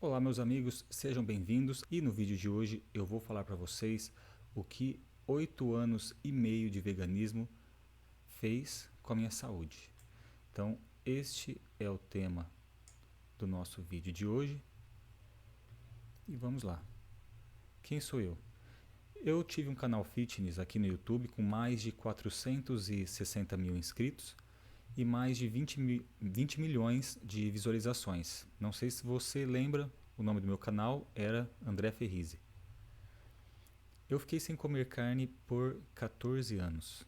Olá meus amigos, sejam bem-vindos e no vídeo de hoje eu vou falar para vocês o que 8 anos e meio de veganismo fez com a minha saúde. Então este é o tema do nosso vídeo de hoje e vamos lá. Quem sou eu? Eu tive um canal fitness aqui no YouTube com mais de 460 mil inscritos e mais de 20 milhões de visualizações. Não sei se você lembra, o nome do meu canal era André Ferrizi. Eu fiquei sem comer carne por 14 anos.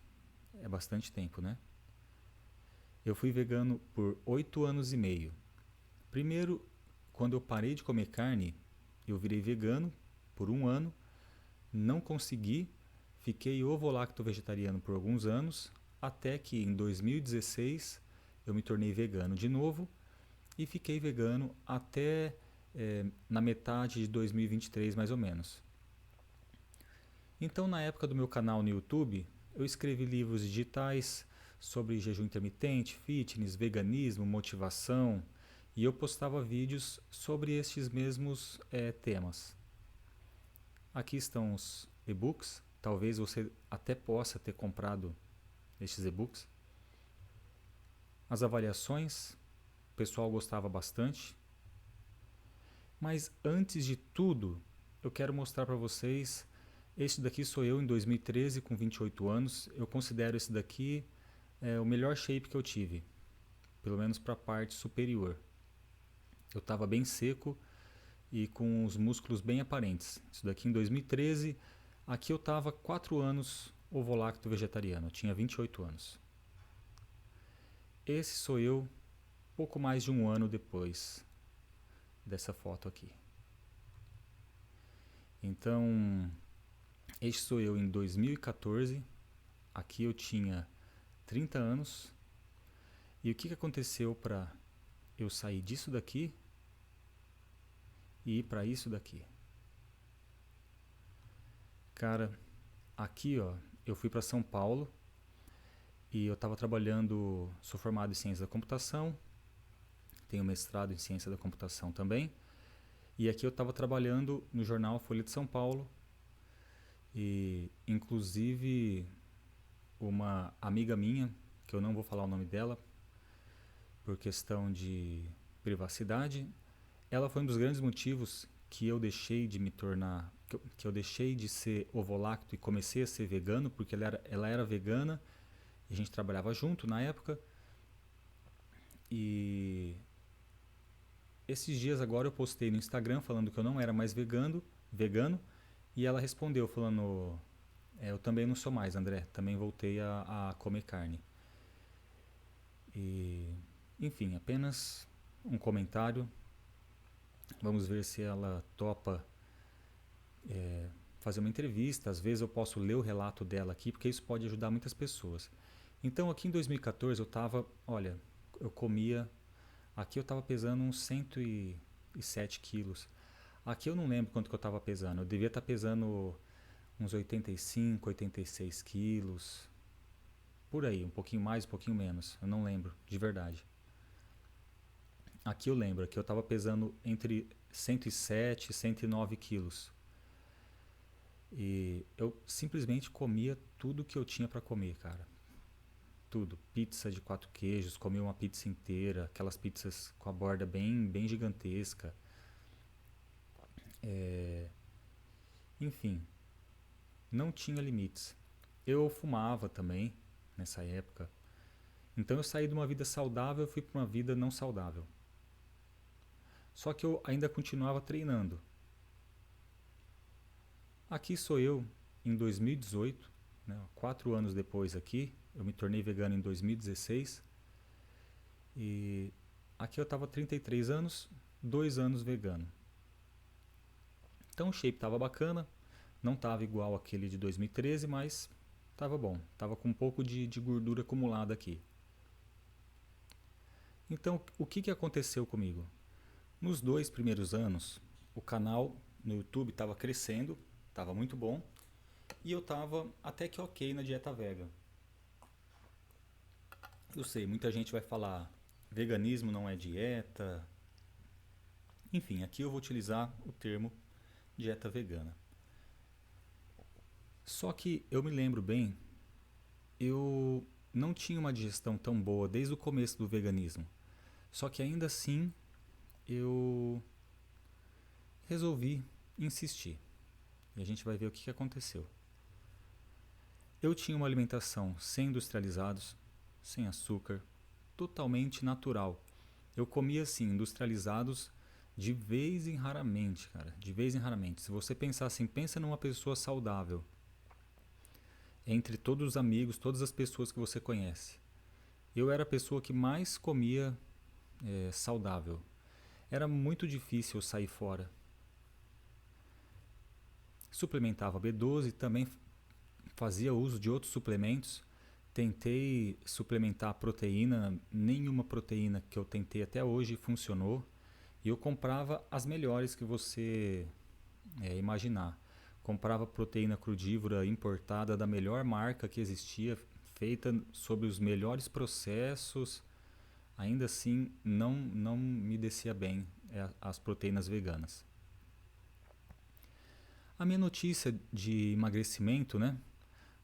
É bastante tempo, né? Eu fui vegano por 8 anos e meio. Primeiro, quando eu parei de comer carne, eu virei vegano por um ano, não consegui, fiquei ovo-lacto vegetariano por alguns anos, até que em 2016 eu me tornei vegano de novo e fiquei vegano até na metade de 2023 mais ou menos. Então, na época do meu canal no YouTube, eu escrevi livros digitais sobre jejum intermitente, fitness, veganismo, motivação, e eu postava vídeos sobre estes mesmos temas. Aqui estão os e-books, talvez você até possa ter comprado estes e-books. As avaliações, o pessoal gostava bastante. Mas antes de tudo, eu quero mostrar para vocês. Este daqui sou eu em 2013 com 28 anos. Eu considero esse daqui o melhor shape que eu tive, pelo menos para a parte superior. Eu estava bem seco e com os músculos bem aparentes. Isso daqui em 2013. Aqui eu estava 4 anos ovo-lacto vegetariano, eu tinha 28 anos. Esse sou eu pouco mais de um ano depois dessa foto aqui. Então, este sou eu em 2014, aqui eu tinha 30 anos, e o que aconteceu para eu sair disso daqui e ir para isso daqui? Cara, aqui ó, eu fui para São Paulo e eu estava trabalhando, sou formado em ciência da computação, tenho mestrado em ciência da computação também, e aqui eu estava trabalhando no jornal Folha de São Paulo, e inclusive uma amiga minha, que eu não vou falar o nome dela por questão de privacidade, ela foi um dos grandes motivos que eu deixei de me tornar, que eu deixei de ser ovo-lacto e comecei a ser vegano, porque ela era vegana e a gente trabalhava junto na época. E esses dias agora eu postei no Instagram falando que eu não era mais vegano, e ela respondeu falando: eu também não sou mais, André, também voltei a comer carne. E, enfim, apenas um comentário. Vamos ver se ela topa fazer uma entrevista. Às vezes eu posso ler o relato dela aqui, porque isso pode ajudar muitas pessoas. Então aqui em 2014 eu estava, olha, eu comia, aqui eu estava pesando uns 107 quilos. Aqui eu não lembro quanto que eu estava pesando, eu devia estar pesando uns 85, 86 quilos, por aí, um pouquinho mais, um pouquinho menos, eu não lembro, de verdade. Aqui eu lembro que eu estava pesando entre 107 e 109 quilos. E eu simplesmente comia tudo que eu tinha para comer, cara. Tudo. Pizza de 4 queijos, comia uma pizza inteira, aquelas pizzas com a borda bem gigantesca. Enfim, não tinha limites. Eu fumava também nessa época. Então eu saí de uma vida saudável e fui para uma vida não saudável. Só que eu ainda continuava treinando. Aqui sou eu em 2018, né, 4 anos depois aqui, eu me tornei vegano em 2016 e aqui eu estava 33 anos, 2 anos vegano. Então o shape estava bacana, não estava igual aquele de 2013, mas estava bom, estava com um pouco de gordura acumulada aqui. Então o que aconteceu comigo? Nos 2 primeiros anos, o canal no YouTube estava crescendo, estava muito bom, e eu estava até que ok na dieta vega. Eu sei, muita gente vai falar, veganismo não é dieta, Enfim, aqui eu vou utilizar o termo dieta vegana. Só que eu me lembro bem, eu não tinha uma digestão tão boa desde o começo do veganismo. Só que ainda assim eu resolvi insistir. E a gente vai ver o que aconteceu. Eu tinha uma alimentação sem industrializados, sem açúcar, totalmente natural. Eu comia assim, industrializados de vez em raramente, cara. De vez em raramente. Se você pensar assim, pensa numa pessoa saudável. Entre todos os amigos, todas as pessoas que você conhece. Eu era a pessoa que mais comia saudável. Era muito difícil eu sair fora. Suplementava B12, também fazia uso de outros suplementos. Tentei suplementar a proteína, nenhuma proteína que eu tentei até hoje funcionou. E eu comprava as melhores que você imaginar. Comprava proteína crudívora importada da melhor marca que existia, feita sob os melhores processos. Ainda assim, não me descia bem as proteínas veganas. A minha notícia de emagrecimento, né?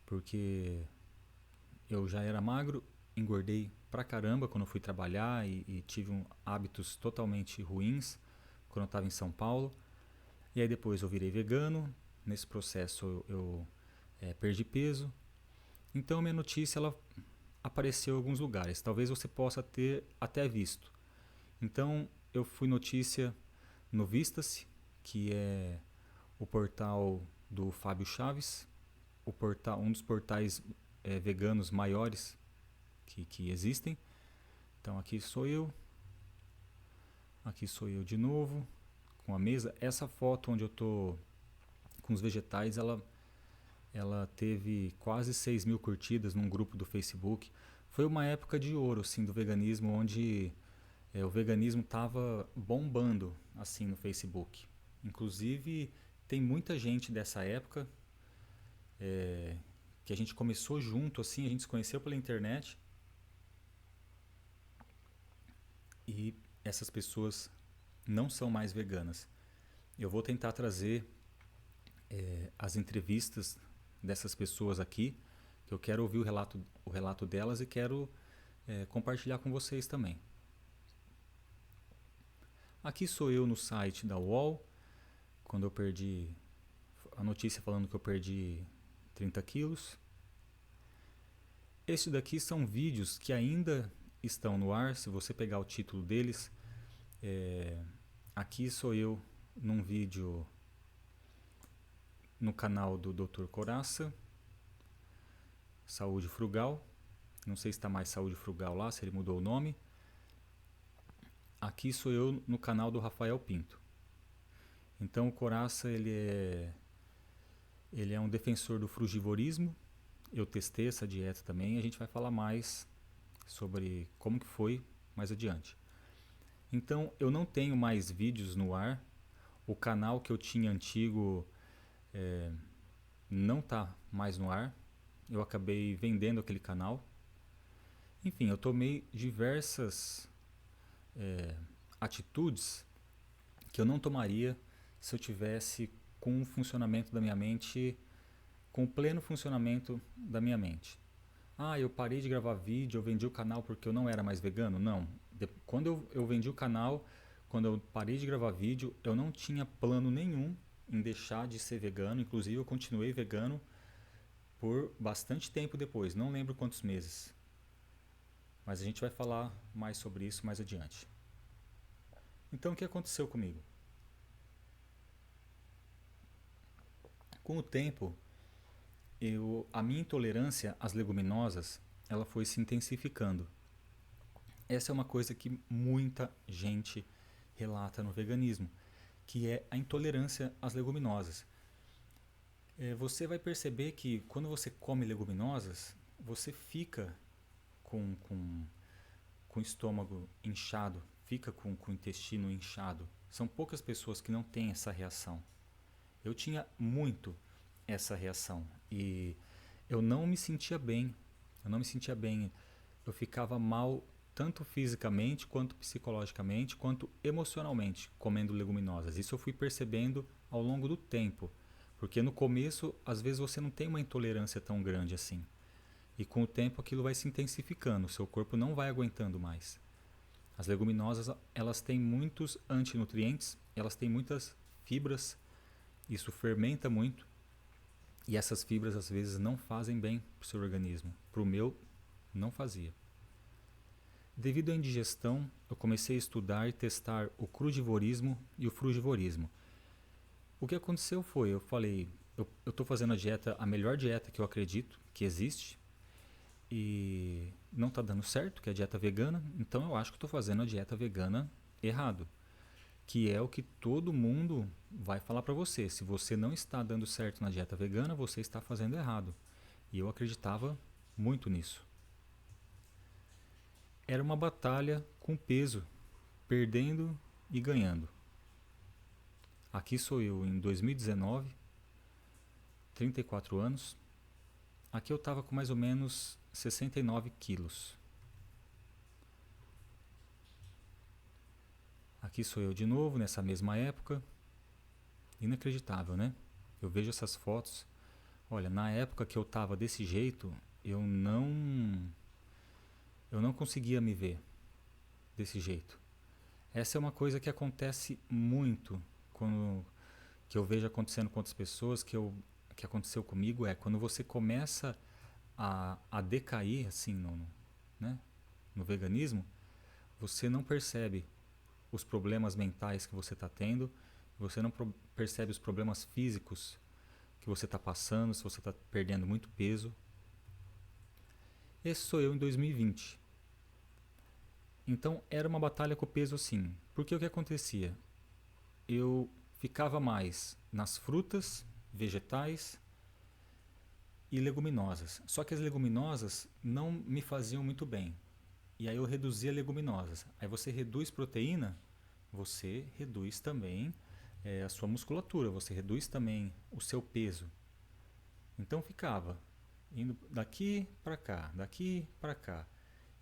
Porque eu já era magro, engordei pra caramba quando eu fui trabalhar e tive hábitos totalmente ruins quando eu estava em São Paulo. E aí depois eu virei vegano, nesse processo eu perdi peso. Então minha notícia ela apareceu em alguns lugares, talvez você possa ter até visto. Então eu fui notícia no Vista-se, que é o portal do Fábio Chaves, um dos portais veganos maiores que existem. Então aqui sou eu de novo, com a mesa. Essa foto onde eu estou com os vegetais, ela teve quase 6.000 curtidas num grupo do Facebook. Foi uma época de ouro assim, do veganismo, onde o veganismo estava bombando assim no Facebook. Inclusive, tem muita gente dessa época que a gente começou junto, assim, a gente se conheceu pela internet. E essas pessoas não são mais veganas. Eu vou tentar trazer as entrevistas dessas pessoas aqui, que eu quero ouvir o relato delas e quero compartilhar com vocês também. Aqui sou eu no site da UOL, quando eu perdi a notícia falando que eu perdi 30 quilos. Estes daqui são vídeos que ainda estão no ar, se você pegar o título deles. Aqui sou eu num vídeo no canal do Dr. Coraça, Saúde Frugal. Não sei se está mais Saúde Frugal lá, se ele mudou o nome. Aqui sou eu no canal do Rafael Pinto. Então o Coraça ele é um defensor do frugivorismo. Eu testei essa dieta também, a gente vai falar mais sobre como que foi mais adiante. Então eu não tenho mais vídeos no ar. O canal que eu tinha antigo não está mais no ar. Eu acabei vendendo aquele canal. Enfim, eu tomei diversas atitudes que eu não tomaria se eu tivesse com o funcionamento da minha mente, com o pleno funcionamento da minha mente. Eu parei de gravar vídeo, eu vendi o canal porque eu não era mais vegano? Não. Quando eu vendi o canal, quando eu parei de gravar vídeo, eu não tinha plano nenhum em deixar de ser vegano. Inclusive eu continuei vegano por bastante tempo depois, não lembro quantos meses. Mas a gente vai falar mais sobre isso mais adiante. Então o que aconteceu comigo? Com o tempo, a minha intolerância às leguminosas ela foi se intensificando. Essa é uma coisa que muita gente relata no veganismo, que é a intolerância às leguminosas. Você vai perceber que quando você come leguminosas, você fica com o estômago inchado, fica com o intestino inchado. São poucas pessoas que não têm essa reação. Eu tinha muito essa reação e eu não me sentia bem. Eu ficava mal tanto fisicamente, quanto psicologicamente, quanto emocionalmente, comendo leguminosas. Isso eu fui percebendo ao longo do tempo, porque no começo, às vezes você não tem uma intolerância tão grande assim. E com o tempo aquilo vai se intensificando, seu corpo não vai aguentando mais. As leguminosas, elas têm muitos antinutrientes, elas têm muitas fibras, isso fermenta muito, e essas fibras às vezes não fazem bem para o seu organismo. Para o meu, não fazia. Devido à indigestão, eu comecei a estudar e testar o crudivorismo e o frugivorismo. O que aconteceu foi, eu falei, eu estou fazendo a dieta, a melhor dieta que eu acredito que existe, e não está dando certo, que é a dieta vegana, então eu acho que estou fazendo a dieta vegana errado, que é o que todo mundo vai falar para você. Se você não está dando certo na dieta vegana, você está fazendo errado. E eu acreditava muito nisso. Era uma batalha com peso, perdendo e ganhando. Aqui sou eu em 2019, 34 anos. Aqui eu estava com mais ou menos 69 quilos. Aqui sou eu de novo, nessa mesma época. Inacreditável, né? Eu vejo essas fotos. Olha, na época que eu estava desse jeito, eu não conseguia me ver desse jeito. Essa é uma coisa que acontece muito quando que eu vejo acontecendo com outras pessoas, que aconteceu comigo, é quando você começa a decair assim né, no veganismo, você não percebe os problemas mentais que você está tendo, você não percebe os problemas físicos que você está passando, se você está perdendo muito peso. Esse sou eu em 2020. Então era uma batalha com o peso sim. Porque o que acontecia? Eu ficava mais nas frutas, vegetais e leguminosas. Só que as leguminosas não me faziam muito bem. E aí eu reduzia leguminosas. Aí você reduz proteína, você reduz também a sua musculatura, você reduz também o seu peso. Então ficava indo daqui para cá, daqui para cá.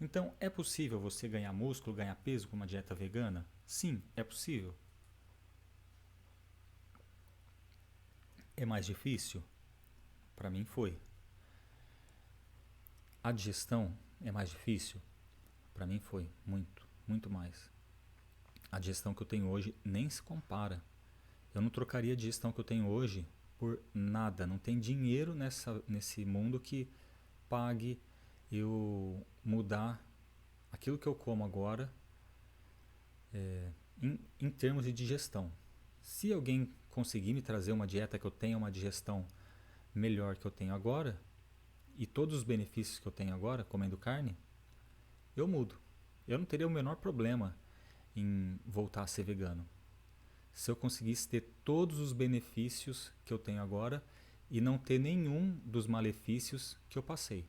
Então é possível você ganhar músculo, ganhar peso com uma dieta vegana? Sim, é possível. É mais difícil? Para mim foi. A digestão é mais difícil? Para mim foi muito, muito mais. A digestão que eu tenho hoje nem se compara. Eu não trocaria a digestão que eu tenho hoje por nada. Não tem dinheiro nesse mundo que pague eu mudar aquilo que eu como agora em termos de digestão. Se alguém conseguir me trazer uma dieta que eu tenha uma digestão melhor que eu tenho agora e todos os benefícios que eu tenho agora comendo carne, eu mudo. Eu não teria o menor problema em voltar a ser vegano. Se eu conseguisse ter todos os benefícios que eu tenho agora e não ter nenhum dos malefícios que eu passei.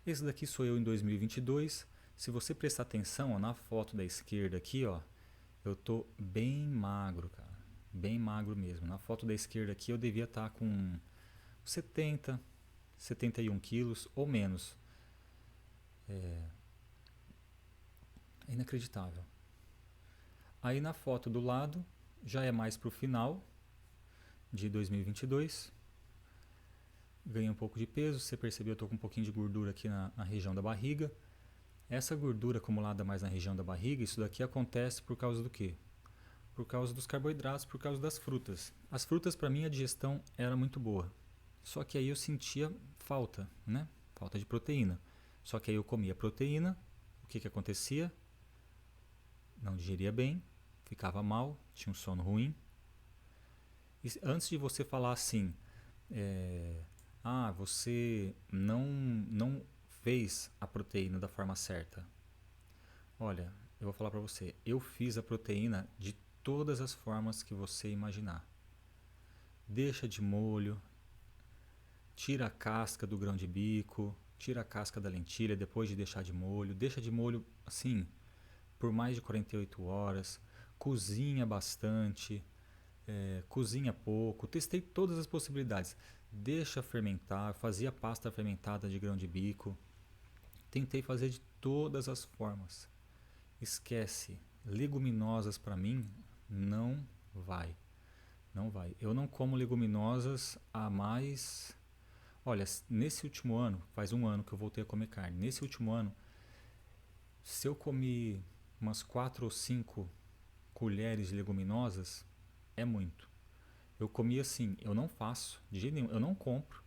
Esse daqui sou eu em 2022. Se você prestar atenção, ó, na foto da esquerda aqui, ó, eu tô bem magro, cara. Bem magro mesmo. Na foto da esquerda aqui eu devia estar com 70, 71 quilos ou menos. É inacreditável. Aí na foto do lado já é mais pro final de 2022. Ganhei um pouco de peso, você percebeu, eu estou com um pouquinho de gordura aqui na região da barriga. Essa gordura acumulada mais na região da barriga, isso daqui acontece por causa do quê? Por causa dos carboidratos, por causa das frutas. As frutas, para mim, a digestão era muito boa. Só que aí eu sentia falta, né? Falta de proteína. Só que aí eu comia proteína, o que acontecia? Não digeria bem, ficava mal, tinha um sono ruim. E antes de você falar assim, você não fez a proteína da forma certa. Olha, eu vou falar para você, eu fiz a proteína de todas as formas que você imaginar. Deixa de molho, tira a casca do grão de bico, tira a casca da lentilha depois de deixar de molho, deixa de molho assim por mais de 48 horas, cozinha bastante, cozinha pouco, testei todas as possibilidades. Deixa fermentar, fazia pasta fermentada de grão de bico, Tentei fazer de todas as formas. Esquece. Leguminosas para mim não vai. Não vai. Eu não como leguminosas há mais. Olha, nesse último ano, faz um ano que eu voltei a comer carne. Nesse último ano, se eu comi umas 4 ou 5 colheres de leguminosas, é muito. Eu comi assim, eu não faço, de jeito nenhum, eu não compro.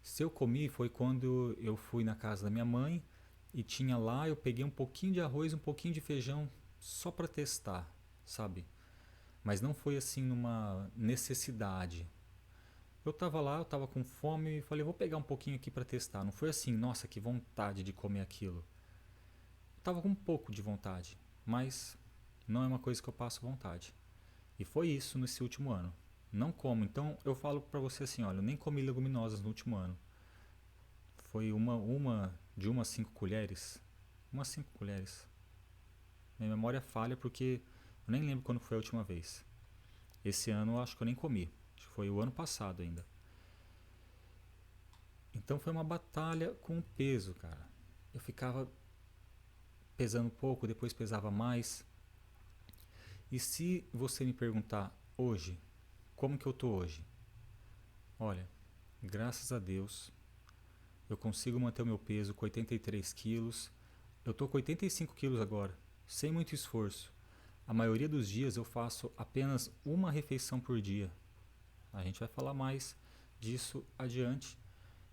Se eu comi foi quando eu fui na casa da minha mãe e tinha lá, eu peguei um pouquinho de arroz, um pouquinho de feijão, só para testar, sabe? Mas não foi assim numa necessidade. Eu tava lá, eu tava com fome e falei, vou pegar um pouquinho aqui para testar. Não foi assim, nossa, que vontade de comer aquilo. Eu tava com um pouco de vontade, mas não é uma coisa que eu passo vontade. E foi isso nesse último ano. Não como, então eu falo pra você assim, olha, eu nem comi leguminosas no último ano. Foi de umas 5 colheres. Umas 5 colheres. Minha memória falha porque eu nem lembro quando foi a última vez. Esse ano eu acho que eu nem comi. Acho que foi o ano passado ainda. Então foi uma batalha com o peso, cara. Eu ficava pesando pouco, depois pesava mais. E se você me perguntar hoje, como que eu tô hoje? Olha, graças a Deus, eu consigo manter o meu peso com 83 quilos. Eu tô com 85 quilos agora, sem muito esforço. A maioria dos dias eu faço apenas uma refeição por dia. A gente vai falar mais disso adiante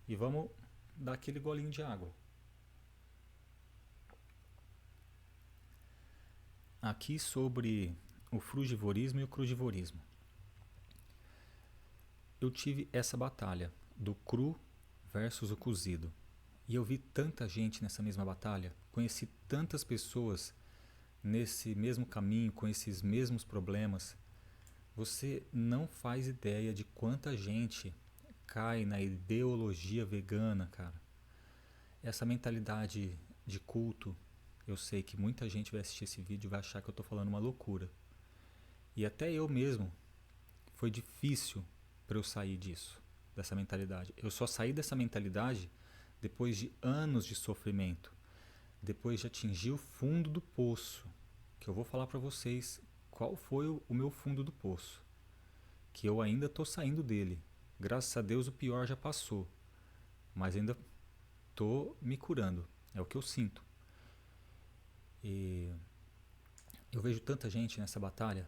e vamos dar aquele golinho de água. Aqui sobre o frugivorismo e o crudivorismo. Eu tive essa batalha do cru versus o cozido. E eu vi tanta gente nessa mesma batalha, conheci tantas pessoas nesse mesmo caminho, com esses mesmos problemas. Você não faz ideia de quanta gente cai na ideologia vegana, cara. Essa mentalidade de culto, eu sei que muita gente vai assistir esse vídeo e vai achar que eu estou falando uma loucura. E até eu mesmo, foi difícil para eu sair disso, dessa mentalidade. Eu só saí dessa mentalidade depois de anos de sofrimento, depois de atingir o fundo do poço, que eu vou falar para vocês qual foi o meu fundo do poço, que eu ainda estou saindo dele. Graças a Deus o pior já passou, mas ainda estou me curando, é o que eu sinto. E eu vejo tanta gente nessa batalha.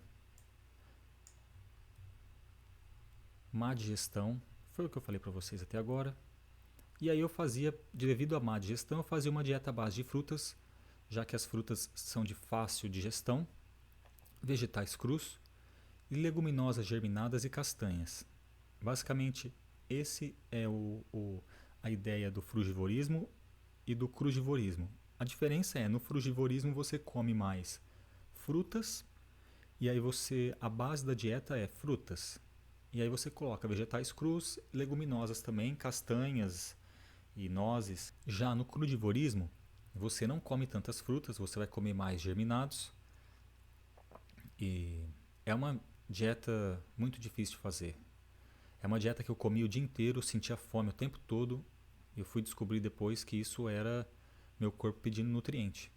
Má digestão, foi o que eu falei para vocês até agora. E aí eu fazia, devido à má digestão, eu fazia uma dieta à base de frutas, já que as frutas são de fácil digestão, vegetais crus e leguminosas germinadas e castanhas. Basicamente, esse é a ideia do frugivorismo e do crudivorismo. A diferença é, no frugivorismo você come mais frutas, e aí a base da dieta é frutas. E aí você coloca vegetais crus, leguminosas também, castanhas e nozes. Já no crudivorismo, você não come tantas frutas, você vai comer mais germinados. E é uma dieta muito difícil de fazer. É uma dieta que eu comia o dia inteiro, sentia fome o tempo todo. Eu fui descobrir depois que isso era meu corpo pedindo nutriente.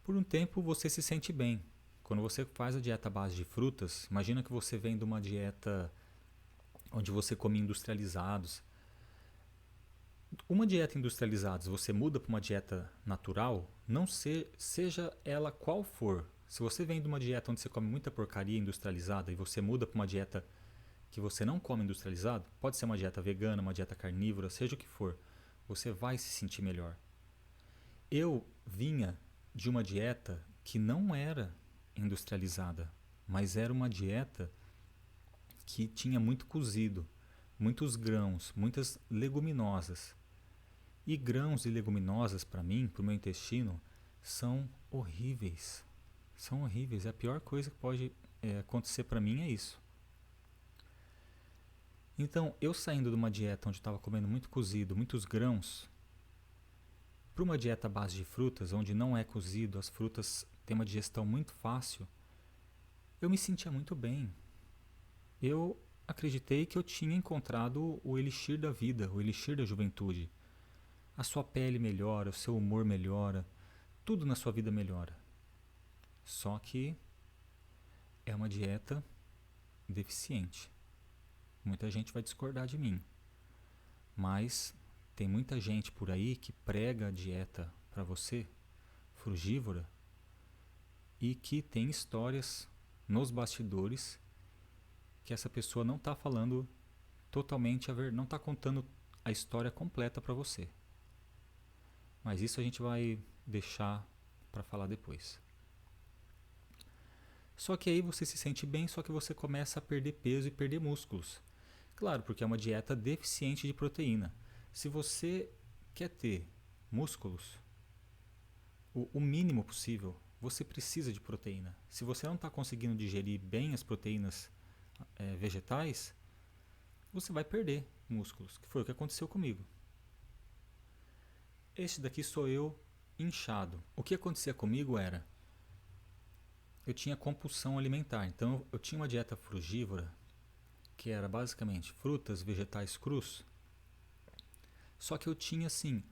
Por um tempo você se sente bem. Quando você faz a dieta à base de frutas, imagina que você vem de uma dieta onde você come industrializados. Uma dieta industrializada, você muda para uma dieta natural, não seja ela qual for. Se você vem de uma dieta onde você come muita porcaria industrializada e você muda para uma dieta que você não come industrializado, pode ser uma dieta vegana, uma dieta carnívora, seja o que for, você vai se sentir melhor. Eu vinha de uma dieta que não era industrializada, mas era uma dieta que tinha muito cozido, muitos grãos, muitas leguminosas. E grãos e leguminosas, para mim, para o meu intestino, são horríveis. São horríveis. A pior coisa que pode acontecer para mim é isso. Então, eu saindo de uma dieta onde eu estava comendo muito cozido, muitos grãos, para uma dieta à base de frutas, onde não é cozido, as frutas têm uma digestão muito fácil, eu me sentia muito bem. Eu acreditei que eu tinha encontrado o elixir da vida, o elixir da juventude. a sua pele melhora, o seu humor melhora, tudo na sua vida melhora. Só que é uma dieta deficiente. Muita gente vai discordar de mim, mas tem muita gente por aí que prega a dieta para você, frugívora, e que tem histórias nos bastidores que essa pessoa não está falando totalmente não está contando a história completa para você. Mas isso a gente vai deixar para falar depois. Só que aí você se sente bem, só que você começa a perder peso e perder músculos. Claro, porque é uma dieta deficiente de proteína. Se você quer ter músculos, o mínimo possível, você precisa de proteína. Se você não está conseguindo digerir bem as proteínas vegetais, você vai perder músculos, que foi o que aconteceu comigo. Este daqui sou eu inchado. O que acontecia comigo era, eu tinha compulsão alimentar, então eu tinha uma dieta frugívora, que era basicamente frutas, vegetais crus, só que eu tinha assim,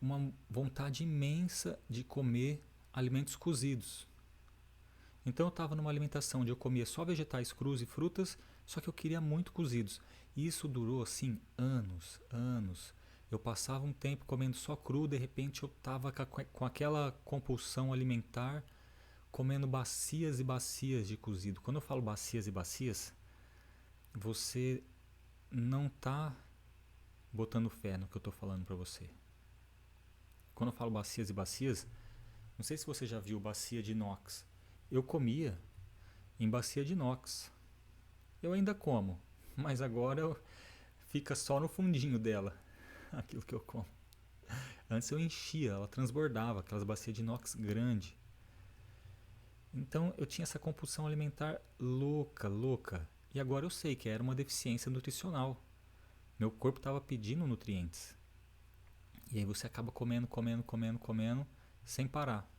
uma vontade imensa de comer alimentos cozidos. Então eu estava numa alimentação onde eu comia só vegetais crus e frutas, só que eu queria muito cozidos. E isso durou assim anos, anos. Eu passava um tempo comendo só cru, de repente eu estava com aquela compulsão alimentar, comendo bacias e bacias de cozido. Quando eu falo bacias e bacias, você não está botando fé no que eu estou falando para você. Quando eu falo bacias e bacias, não sei se você já viu bacia de inox. Eu comia em bacia de inox. Eu ainda como, mas agora fica só no fundinho dela aquilo que eu como. Antes eu enchia, ela transbordava, aquelas bacias de inox grande. Então eu tinha essa compulsão alimentar louca, louca. E agora eu sei que era uma deficiência nutricional. Meu corpo estava pedindo nutrientes. E aí você acaba comendo, comendo, comendo, comendo, sem parar.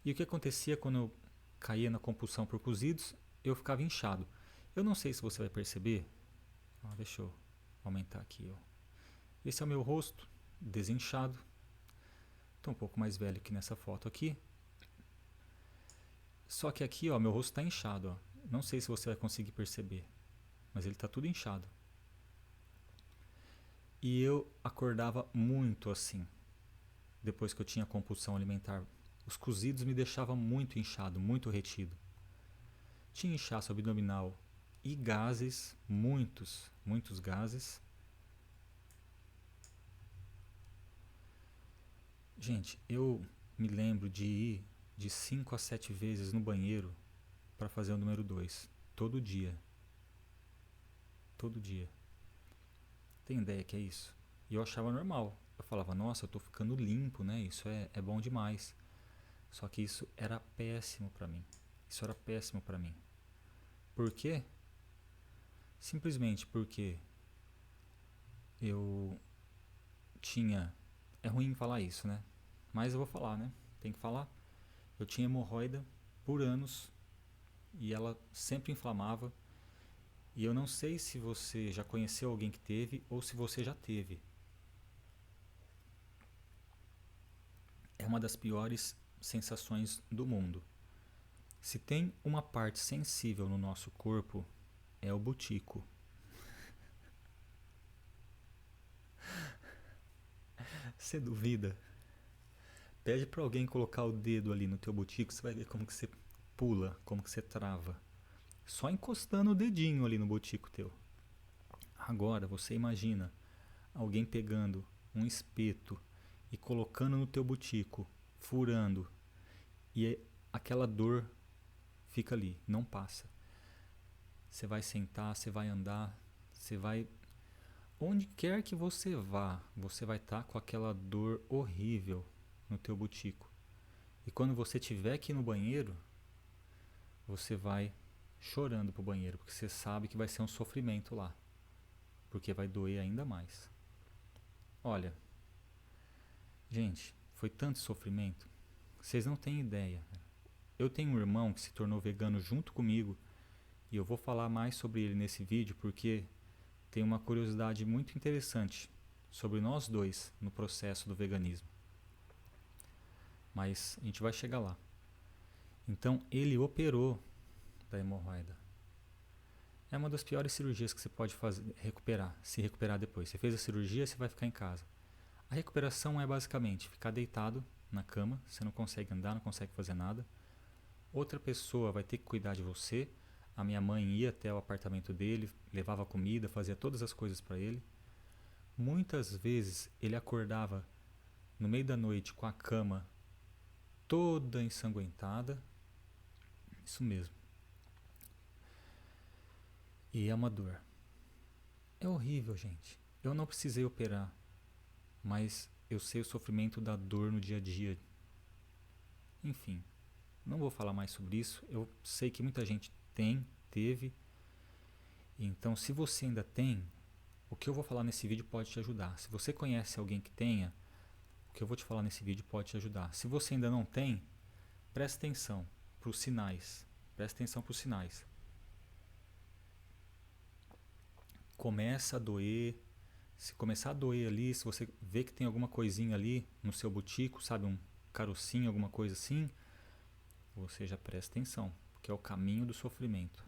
E o que acontecia quando eu caía na compulsão por cozidos? Eu ficava inchado. Eu não sei se você vai perceber. Deixa eu aumentar aqui. Esse é o meu rosto, desinchado. Estou um pouco mais velho que nessa foto aqui. Só que aqui, meu rosto está inchado. Não sei se você vai conseguir perceber, mas ele está tudo inchado. E eu acordava muito assim, depois que eu tinha compulsão alimentar. Os cozidos me deixavam muito inchado, muito retido. Tinha inchaço abdominal e gases, muitos gases. Gente, eu me lembro de ir de 5 a 7 vezes no banheiro para fazer o número 2, todo dia. Todo dia. Tem ideia que é isso? E eu achava normal. Eu falava, nossa, eu tô ficando limpo, né? Isso é bom demais. Só que isso era péssimo para mim. Isso era péssimo para mim. Por quê? Simplesmente porque eu tinha... É ruim falar isso, né? Mas eu vou falar, né? Tem que falar. Eu tinha hemorroida por anos e ela sempre inflamava. E eu não sei se você já conheceu alguém que teve ou se você já teve. É uma das piores sensações do mundo. Se tem uma parte sensível no nosso corpo, é o butico. Você duvida? Pede para alguém colocar o dedo ali no teu butico, você vai ver como que você pula, como que você trava. Só encostando o dedinho ali no butico teu. Agora você imagina alguém pegando um espeto e colocando no teu butico, furando, e aquela dor fica ali, não passa. Você vai sentar, você vai andar, você vai... Onde quer que você vá, você vai estar com aquela dor horrível no teu butico. E quando você tiver que ir no banheiro, você vai chorando pro banheiro, porque você sabe que vai ser um sofrimento lá. Porque vai doer ainda mais. Olha, gente, foi tanto sofrimento, vocês não têm ideia. Eu tenho um irmão que se tornou vegano junto comigo, e eu vou falar mais sobre ele nesse vídeo, porque tem uma curiosidade muito interessante sobre nós dois no processo do veganismo. Mas a gente vai chegar lá. Então ele operou da hemorroida. É uma das piores cirurgias que você pode fazer, se recuperar depois. Você fez a cirurgia, você vai ficar em casa. A recuperação é basicamente ficar deitado na cama, você não consegue andar, não consegue fazer nada. Outra pessoa vai ter que cuidar de você. A minha mãe ia até o apartamento dele, levava comida, fazia todas as coisas para ele. Muitas vezes ele acordava no meio da noite com a cama toda ensanguentada. Isso mesmo. E é uma dor. É horrível, gente. Eu não precisei operar, mas eu sei o sofrimento da dor no dia a dia. Enfim, não vou falar mais sobre isso. Eu sei que muita gente teve. Então, se você ainda tem, o que eu vou falar nesse vídeo pode te ajudar. Se você conhece alguém que tenha, o que eu vou te falar nesse vídeo pode te ajudar. Se você ainda não tem, preste atenção para os sinais. Preste atenção para os sinais. Começa a doer. Se começar a doer ali, se você vê que tem alguma coisinha ali no seu butico, sabe, um carocinho, alguma coisa assim, você já presta atenção, porque é o caminho do sofrimento.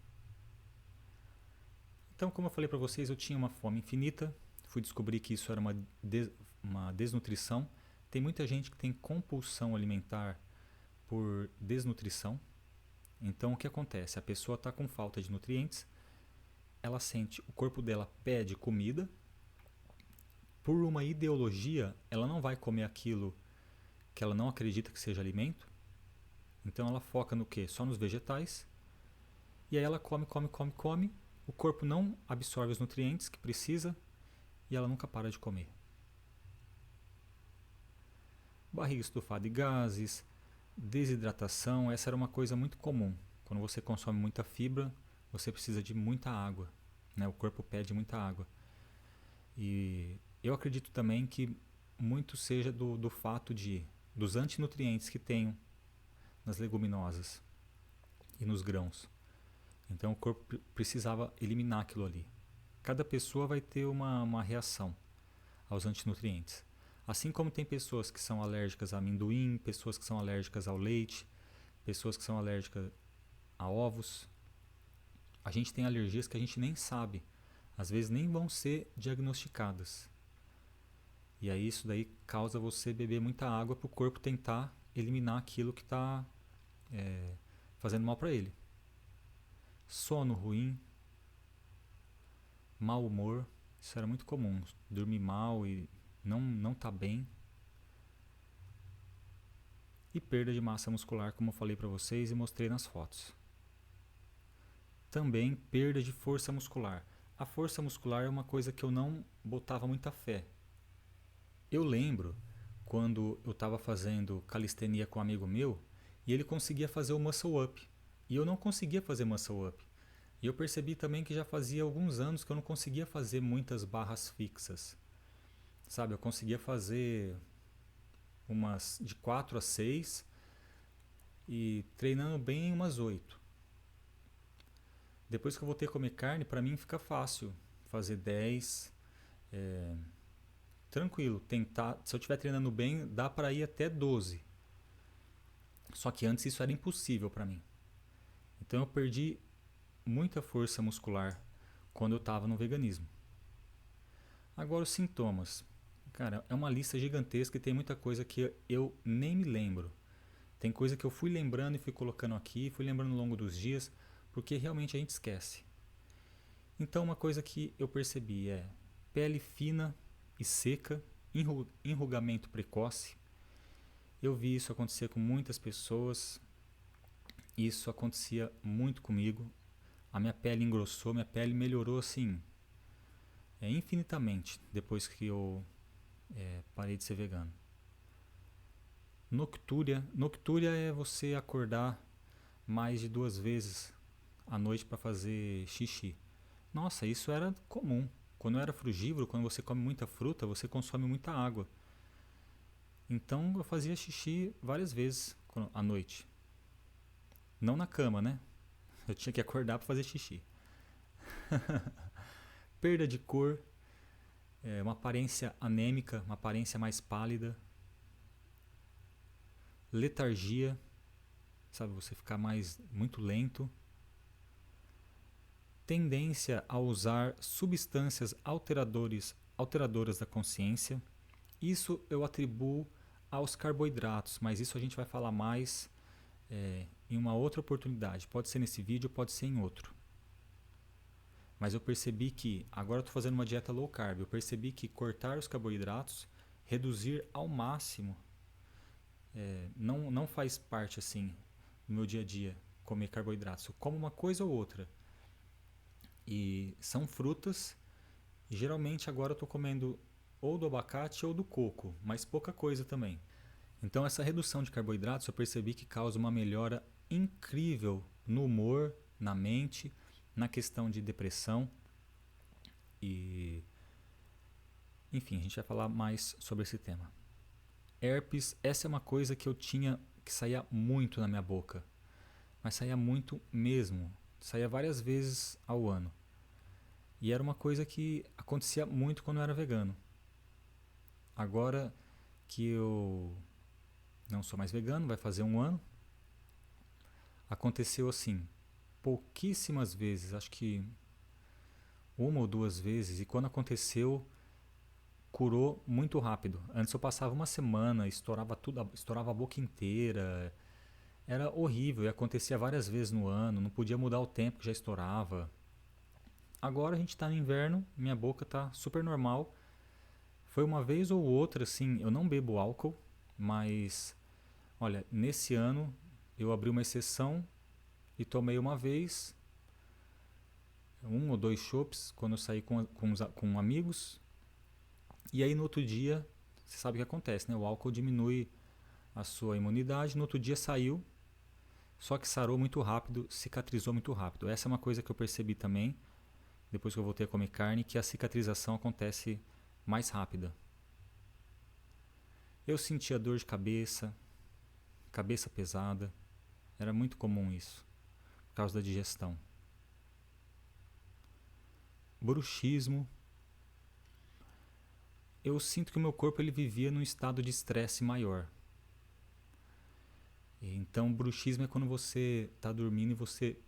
Então, como eu falei para vocês, eu tinha uma fome infinita, fui descobrir que isso era uma desnutrição. Tem muita gente que tem compulsão alimentar por desnutrição. Então, o que acontece? A pessoa está com falta de nutrientes, ela sente, o corpo dela pede comida. Por uma ideologia, ela não vai comer aquilo que ela não acredita que seja alimento. Então ela foca no quê? Só nos vegetais. E aí ela come. O corpo não absorve os nutrientes que precisa e ela nunca para de comer. Barriga estufada de gases, desidratação, essa era uma coisa muito comum. Quando você consome muita fibra, você precisa de muita água, né? O corpo pede muita água. E eu acredito também que muito seja do fato dos antinutrientes que tem nas leguminosas e nos grãos. Então o corpo precisava eliminar aquilo ali. Cada pessoa vai ter uma reação aos antinutrientes. Assim como tem pessoas que são alérgicas a amendoim, pessoas que são alérgicas ao leite, pessoas que são alérgicas a ovos. A gente tem alergias que a gente nem sabe. Às vezes nem vão ser diagnosticadas. E aí isso daí causa você beber muita água para o corpo tentar eliminar aquilo que está fazendo mal para ele. Sono ruim, mau humor, isso era muito comum. Dormir mal e não tá bem. E perda de massa muscular, como eu falei para vocês e mostrei nas fotos. Também perda de força muscular. A força muscular é uma coisa que eu não botava muita fé. Eu lembro quando eu estava fazendo calistenia com um amigo meu e ele conseguia fazer o muscle up. E eu não conseguia fazer muscle up. E eu percebi também que já fazia alguns anos que eu não conseguia fazer muitas barras fixas. Sabe, eu conseguia fazer umas de 4 a 6 e treinando bem umas 8. Depois que eu voltei a comer carne, para mim fica fácil fazer 10. Tranquilo, tentar, se eu estiver treinando bem, dá para ir até 12. Só que antes isso era impossível para mim. Então eu perdi muita força muscular quando eu estava no veganismo. Agora os sintomas. Cara, é uma lista gigantesca e tem muita coisa que eu nem me lembro. Tem coisa que eu fui lembrando e fui colocando aqui, fui lembrando ao longo dos dias, porque realmente a gente esquece. Então uma coisa que eu percebi é pele fina e seca, enrugamento precoce. Eu vi isso acontecer com muitas pessoas. Isso acontecia muito comigo. A minha pele engrossou, minha pele melhorou assim infinitamente depois que eu parei de ser vegano. Noctúria é você acordar mais de 2 vezes à noite para fazer xixi. Nossa, isso era comum. Quando eu era frugívoro, quando você come muita fruta, você consome muita água. Então eu fazia xixi várias vezes à noite. Não na cama, né? Eu tinha que acordar para fazer xixi. perda de cor, uma aparência anêmica, uma aparência mais pálida, letargia, sabe, você ficar muito lento, tendência a usar substâncias alteradoras da consciência. Isso eu atribuo aos carboidratos, mas isso a gente vai falar mais em uma outra oportunidade. Pode ser nesse vídeo, pode ser em outro. Mas eu percebi que, agora eu estou fazendo uma dieta low carb, eu percebi que cortar os carboidratos, reduzir ao máximo, não faz parte assim do meu dia a dia comer carboidratos. Eu como uma coisa ou outra. E são frutas, e geralmente agora eu estou comendo ou do abacate ou do coco, mas pouca coisa também. Então essa redução de carboidratos eu percebi que causa uma melhora incrível no humor, na mente, na questão de depressão. E enfim, a gente vai falar mais sobre esse tema. Herpes, essa é uma coisa que eu tinha que saía muito na minha boca, mas saía muito mesmo, saía várias vezes ao ano. E era uma coisa que acontecia muito quando eu era vegano. Agora que eu não sou mais vegano, vai fazer um ano, aconteceu assim, pouquíssimas vezes, acho que uma ou duas vezes, e quando aconteceu, curou muito rápido. Antes eu passava uma semana, estourava tudo, estourava a boca inteira, era horrível e acontecia várias vezes no ano, não podia mudar o tempo que já estourava. Agora a gente está no inverno, minha boca está super normal. Foi uma vez ou outra, assim, eu não bebo álcool, mas olha, nesse ano eu abri uma exceção e tomei uma vez, um ou dois chopps, quando eu saí com amigos. E aí no outro dia, você sabe o que acontece, né? O álcool diminui a sua imunidade, no outro dia saiu, só que sarou muito rápido, cicatrizou muito rápido. Essa é uma coisa que eu percebi também, depois que eu voltei a comer carne, que a cicatrização acontece mais rápida. Eu sentia dor de cabeça pesada, era muito comum isso, por causa da digestão. Bruxismo. Eu sinto que o meu corpo ele vivia num estado de estresse maior. Então, bruxismo é quando você está dormindo e você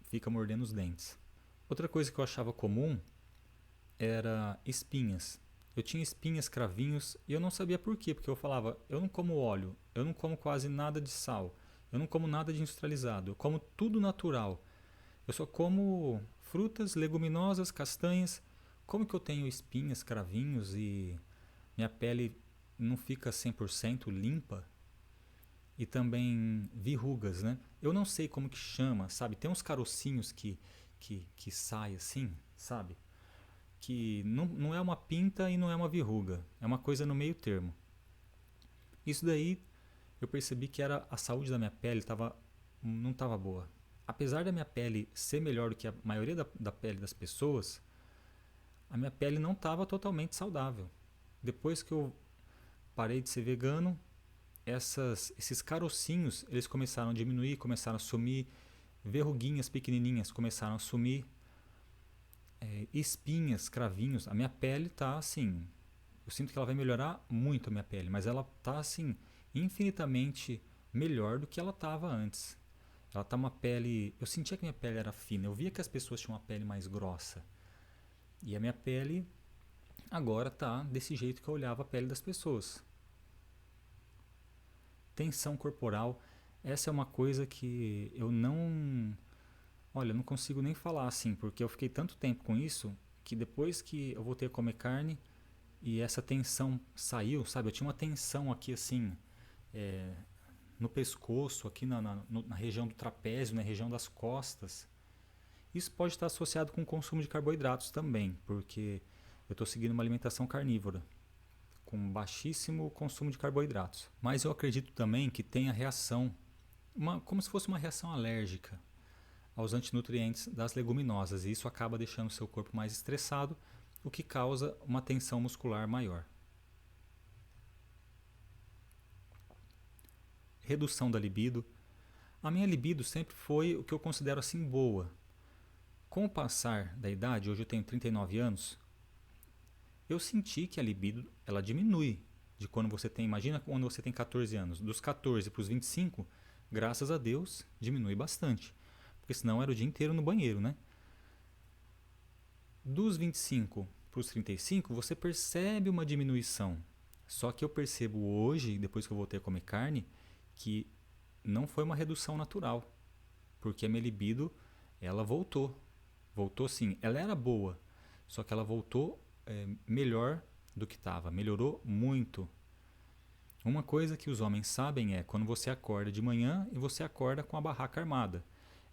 fica mordendo os dentes. Outra coisa que eu achava comum era espinhas. Eu tinha espinhas, cravinhos, e eu não sabia por quê, porque eu falava, eu não como óleo, eu não como quase nada de sal, eu não como nada de industrializado, eu como tudo natural. Eu só como frutas, leguminosas, castanhas. Como que eu tenho espinhas, cravinhos e minha pele não fica 100% limpa? E também verrugas, né? Eu não sei como que chama, sabe? Tem uns carocinhos que saem assim, sabe? Que não é uma pinta e não é uma verruga. É uma coisa no meio termo. Isso daí eu percebi que era a saúde da minha pele não estava boa. Apesar da minha pele ser melhor do que a maioria da pele das pessoas, a minha pele não estava totalmente saudável. Depois que eu parei de ser vegano, esses carocinhos eles começaram a diminuir, começaram a sumir, verruguinhas pequenininhas começaram a sumir, espinhas, cravinhos. A minha pele tá assim, eu sinto que ela vai melhorar muito a minha pele, mas ela tá assim infinitamente melhor do que ela estava antes. Ela tá uma pele, eu sentia que minha pele era fina, eu via que as pessoas tinham uma pele mais grossa. E a minha pele agora tá desse jeito que eu olhava a pele das pessoas. Tensão corporal, essa é uma coisa que eu não consigo nem falar assim, porque eu fiquei tanto tempo com isso, que depois que eu voltei a comer carne e essa tensão saiu, sabe, eu tinha uma tensão aqui assim, no pescoço, aqui na região do trapézio, na região das costas. Isso pode estar associado com o consumo de carboidratos também, porque eu estou seguindo uma alimentação carnívora, com baixíssimo consumo de carboidratos. Mas eu acredito também que tenha reação, como se fosse uma reação alérgica aos antinutrientes das leguminosas, e isso acaba deixando o seu corpo mais estressado, o que causa uma tensão muscular maior. Redução da libido. A minha libido sempre foi o que eu considero assim boa. Com o passar da idade, hoje eu tenho 39 anos, eu senti que a libido ela diminui de quando você tem, imagina quando você tem 14 anos, dos 14 para os 25, graças a Deus, diminui bastante, porque senão era o dia inteiro no banheiro, né? Dos 25 para os 35, você percebe uma diminuição. Só que eu percebo hoje, depois que eu voltei a comer carne, que não foi uma redução natural, porque a minha libido, ela voltou. Voltou sim, ela era boa, só que ela voltou melhor do que estava, melhorou muito. Uma coisa que os homens sabem é quando você acorda de manhã e você acorda com a barraca armada.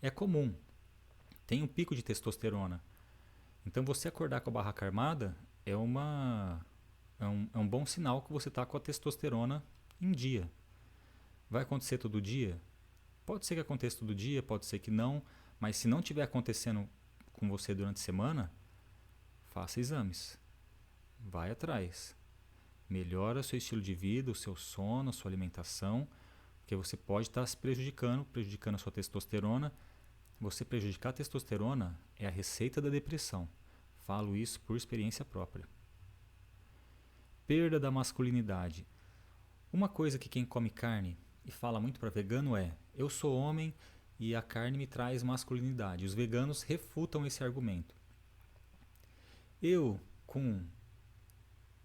É comum, tem um pico de testosterona. Então você acordar com a barraca armada é um bom sinal que você está com a testosterona em dia. Vai acontecer todo dia? Pode ser que aconteça todo dia, pode ser que não, mas se não estiver acontecendo com você durante a semana, faça exames. Vai atrás. Melhora seu estilo de vida, o seu sono, a sua alimentação, porque você pode estar se prejudicando a sua testosterona. Você prejudicar a testosterona é a receita da depressão. Falo isso por experiência própria. Perda da masculinidade. Uma coisa que quem come carne e fala muito para vegano é: eu sou homem e a carne me traz masculinidade. Os veganos refutam esse argumento. Eu, com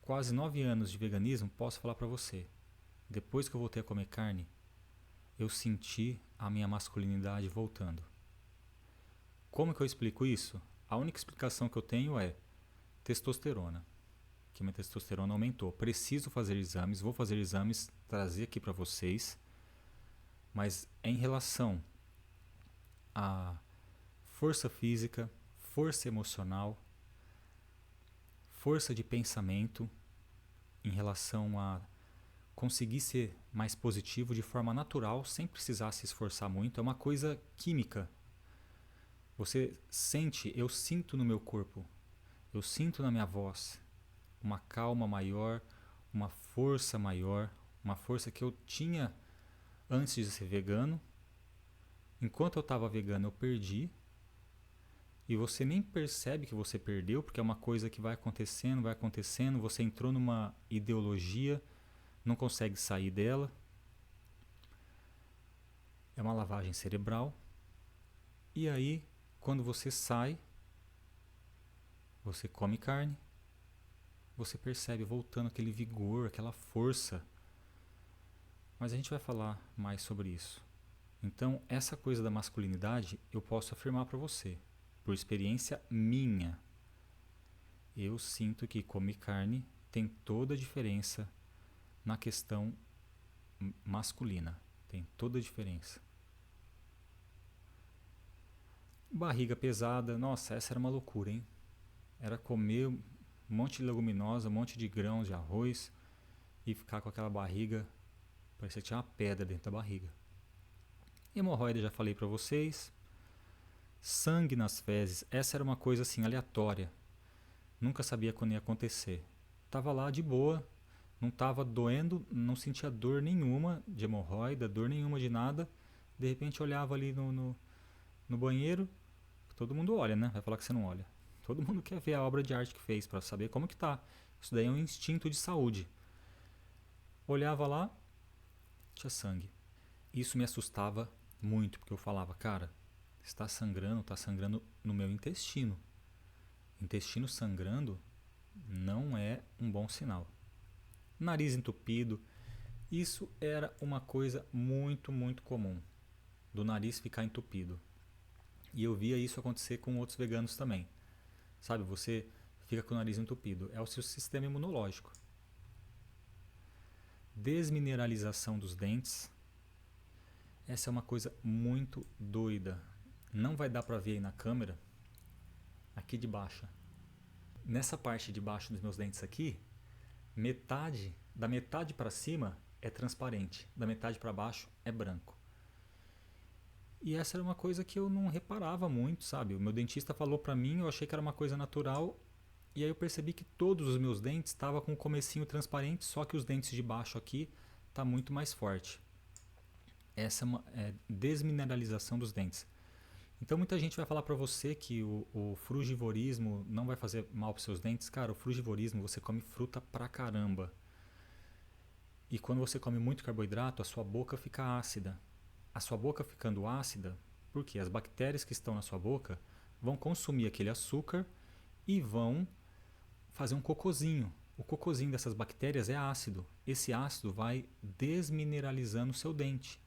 quase 9 anos de veganismo, posso falar para você: depois que eu voltei a comer carne, eu senti a minha masculinidade voltando. Como que eu explico isso? A única explicação que eu tenho é testosterona. Que minha testosterona aumentou. Preciso fazer exames, vou fazer exames, trazer aqui para vocês. Mas em relação a força física, força emocional, força de pensamento, em relação a conseguir ser mais positivo de forma natural, sem precisar se esforçar muito, é uma coisa química. Você sente, eu sinto no meu corpo, eu sinto na minha voz uma calma maior, uma força maior, uma força que eu tinha antes de ser vegano. Enquanto eu estava vegano, eu perdi. E você nem percebe que você perdeu, porque é uma coisa que vai acontecendo, você entrou numa ideologia, não consegue sair dela. É uma lavagem cerebral. E aí, quando você sai, você come carne, você percebe voltando aquele vigor, aquela força. Mas a gente vai falar mais sobre isso. Então, essa coisa da masculinidade, eu posso afirmar para você, por experiência minha. Eu sinto que comer carne tem toda a diferença na questão masculina. Tem toda a diferença. Barriga pesada, nossa, essa era uma loucura, hein? Era comer um monte de leguminosa, um monte de grãos de arroz e ficar com aquela barriga, parecia que tinha uma pedra dentro da barriga. Hemorroida, já falei para vocês. Sangue nas fezes, essa era uma coisa assim aleatória. Nunca sabia quando ia acontecer. Tava lá de boa, não tava doendo, não sentia dor nenhuma de hemorroida, dor nenhuma de nada. De repente olhava ali no banheiro, todo mundo olha, né? Vai falar que você não olha. Todo mundo quer ver a obra de arte que fez para saber como que tá. Isso daí é um instinto de saúde. Olhava lá, tinha sangue. Isso me assustava muito, porque eu falava, cara, está sangrando no meu intestino. Intestino sangrando não é um bom sinal. Nariz entupido, isso era uma coisa muito, muito comum, do nariz ficar entupido. E eu via isso acontecer com outros veganos também. Sabe, você fica com o nariz entupido, é o seu sistema imunológico. Desmineralização dos dentes, essa é uma coisa muito doida. Não vai dar para ver aí na câmera, aqui de baixo. Nessa parte de baixo dos meus dentes aqui, da metade para cima é transparente, da metade para baixo é branco. E essa era uma coisa que eu não reparava muito, sabe? O meu dentista falou para mim, eu achei que era uma coisa natural, e aí eu percebi que todos os meus dentes estavam com o comecinho transparente, só que os dentes de baixo aqui tá muito mais forte. Essa é desmineralização dos dentes. Então muita gente vai falar para você que o frugivorismo não vai fazer mal para seus dentes. Cara, o frugivorismo, você come fruta pra caramba. E quando você come muito carboidrato, a sua boca fica ácida. A sua boca ficando ácida, porque as bactérias que estão na sua boca vão consumir aquele açúcar e vão fazer um cocôzinho. O cocôzinho dessas bactérias é ácido. Esse ácido vai desmineralizando o seu dente.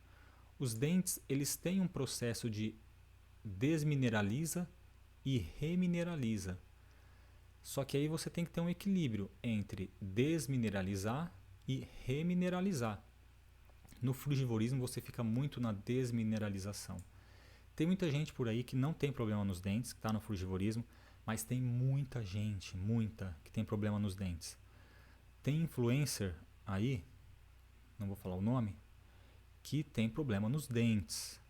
Os dentes, eles têm um processo de desmineraliza e remineraliza. Só que aí você tem que ter um equilíbrio entre desmineralizar e remineralizar. No frugivorismo você fica muito na desmineralização. Tem muita gente por aí que não tem problema nos dentes, que está no frugivorismo, mas tem muita gente, muita, que tem problema nos dentes. Tem influencer aí, não vou falar o nome, que tem problema nos dentes.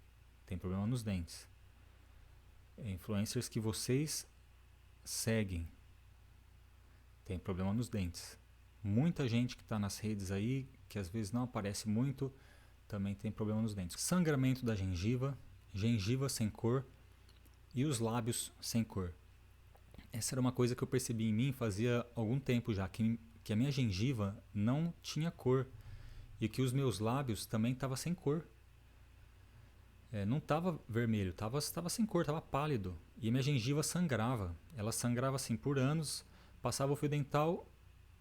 Tem problema nos dentes. Influencers que vocês seguem tem problema nos dentes. Muita gente que está nas redes aí, que às vezes não aparece muito, também tem problema nos dentes. Sangramento da gengiva, gengiva sem cor e os lábios sem cor. Essa era uma coisa que eu percebi em mim fazia algum tempo já, que a minha gengiva não tinha cor e que os meus lábios também estavam sem cor. Não estava vermelho, estava sem cor, estava pálido. E a minha gengiva sangrava. Ela sangrava assim por anos, passava o fio dental,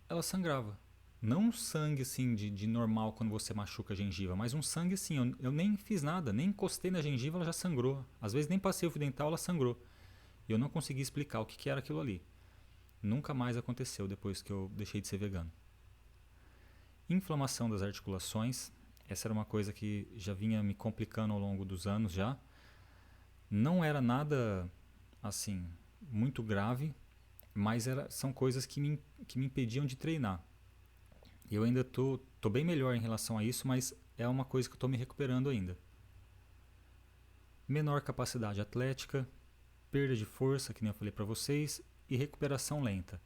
ela sangrava. Não um sangue assim de normal quando você machuca a gengiva, mas um sangue assim, eu nem fiz nada, nem encostei na gengiva, ela já sangrou. Às vezes nem passei o fio dental, ela sangrou. E eu não consegui explicar o que era aquilo ali. Nunca mais aconteceu depois que eu deixei de ser vegano. Inflamação das articulações. Essa era uma coisa que já vinha me complicando ao longo dos anos já. Não era nada assim muito grave, mas são coisas que me impediam de treinar. Eu ainda tô bem melhor em relação a isso, mas é uma coisa que eu estou me recuperando ainda. Menor capacidade atlética, perda de força, que nem eu falei para vocês, e recuperação lenta.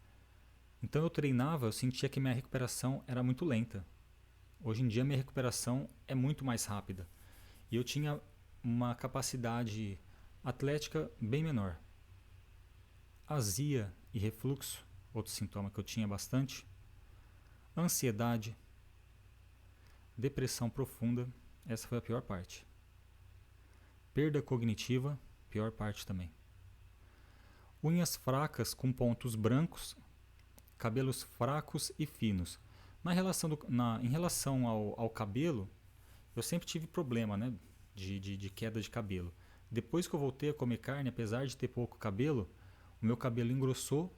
Então eu treinava, eu sentia que minha recuperação era muito lenta. Hoje em dia minha recuperação é muito mais rápida. E eu tinha uma capacidade atlética bem menor. Azia e refluxo, outro sintoma que eu tinha bastante. Ansiedade, depressão profunda, essa foi a pior parte. Perda cognitiva, pior parte também. Unhas fracas com pontos brancos, cabelos fracos e finos. Em relação ao cabelo, eu sempre tive problema, né, de queda de cabelo. Depois que eu voltei a comer carne, apesar de ter pouco cabelo, o meu cabelo engrossou,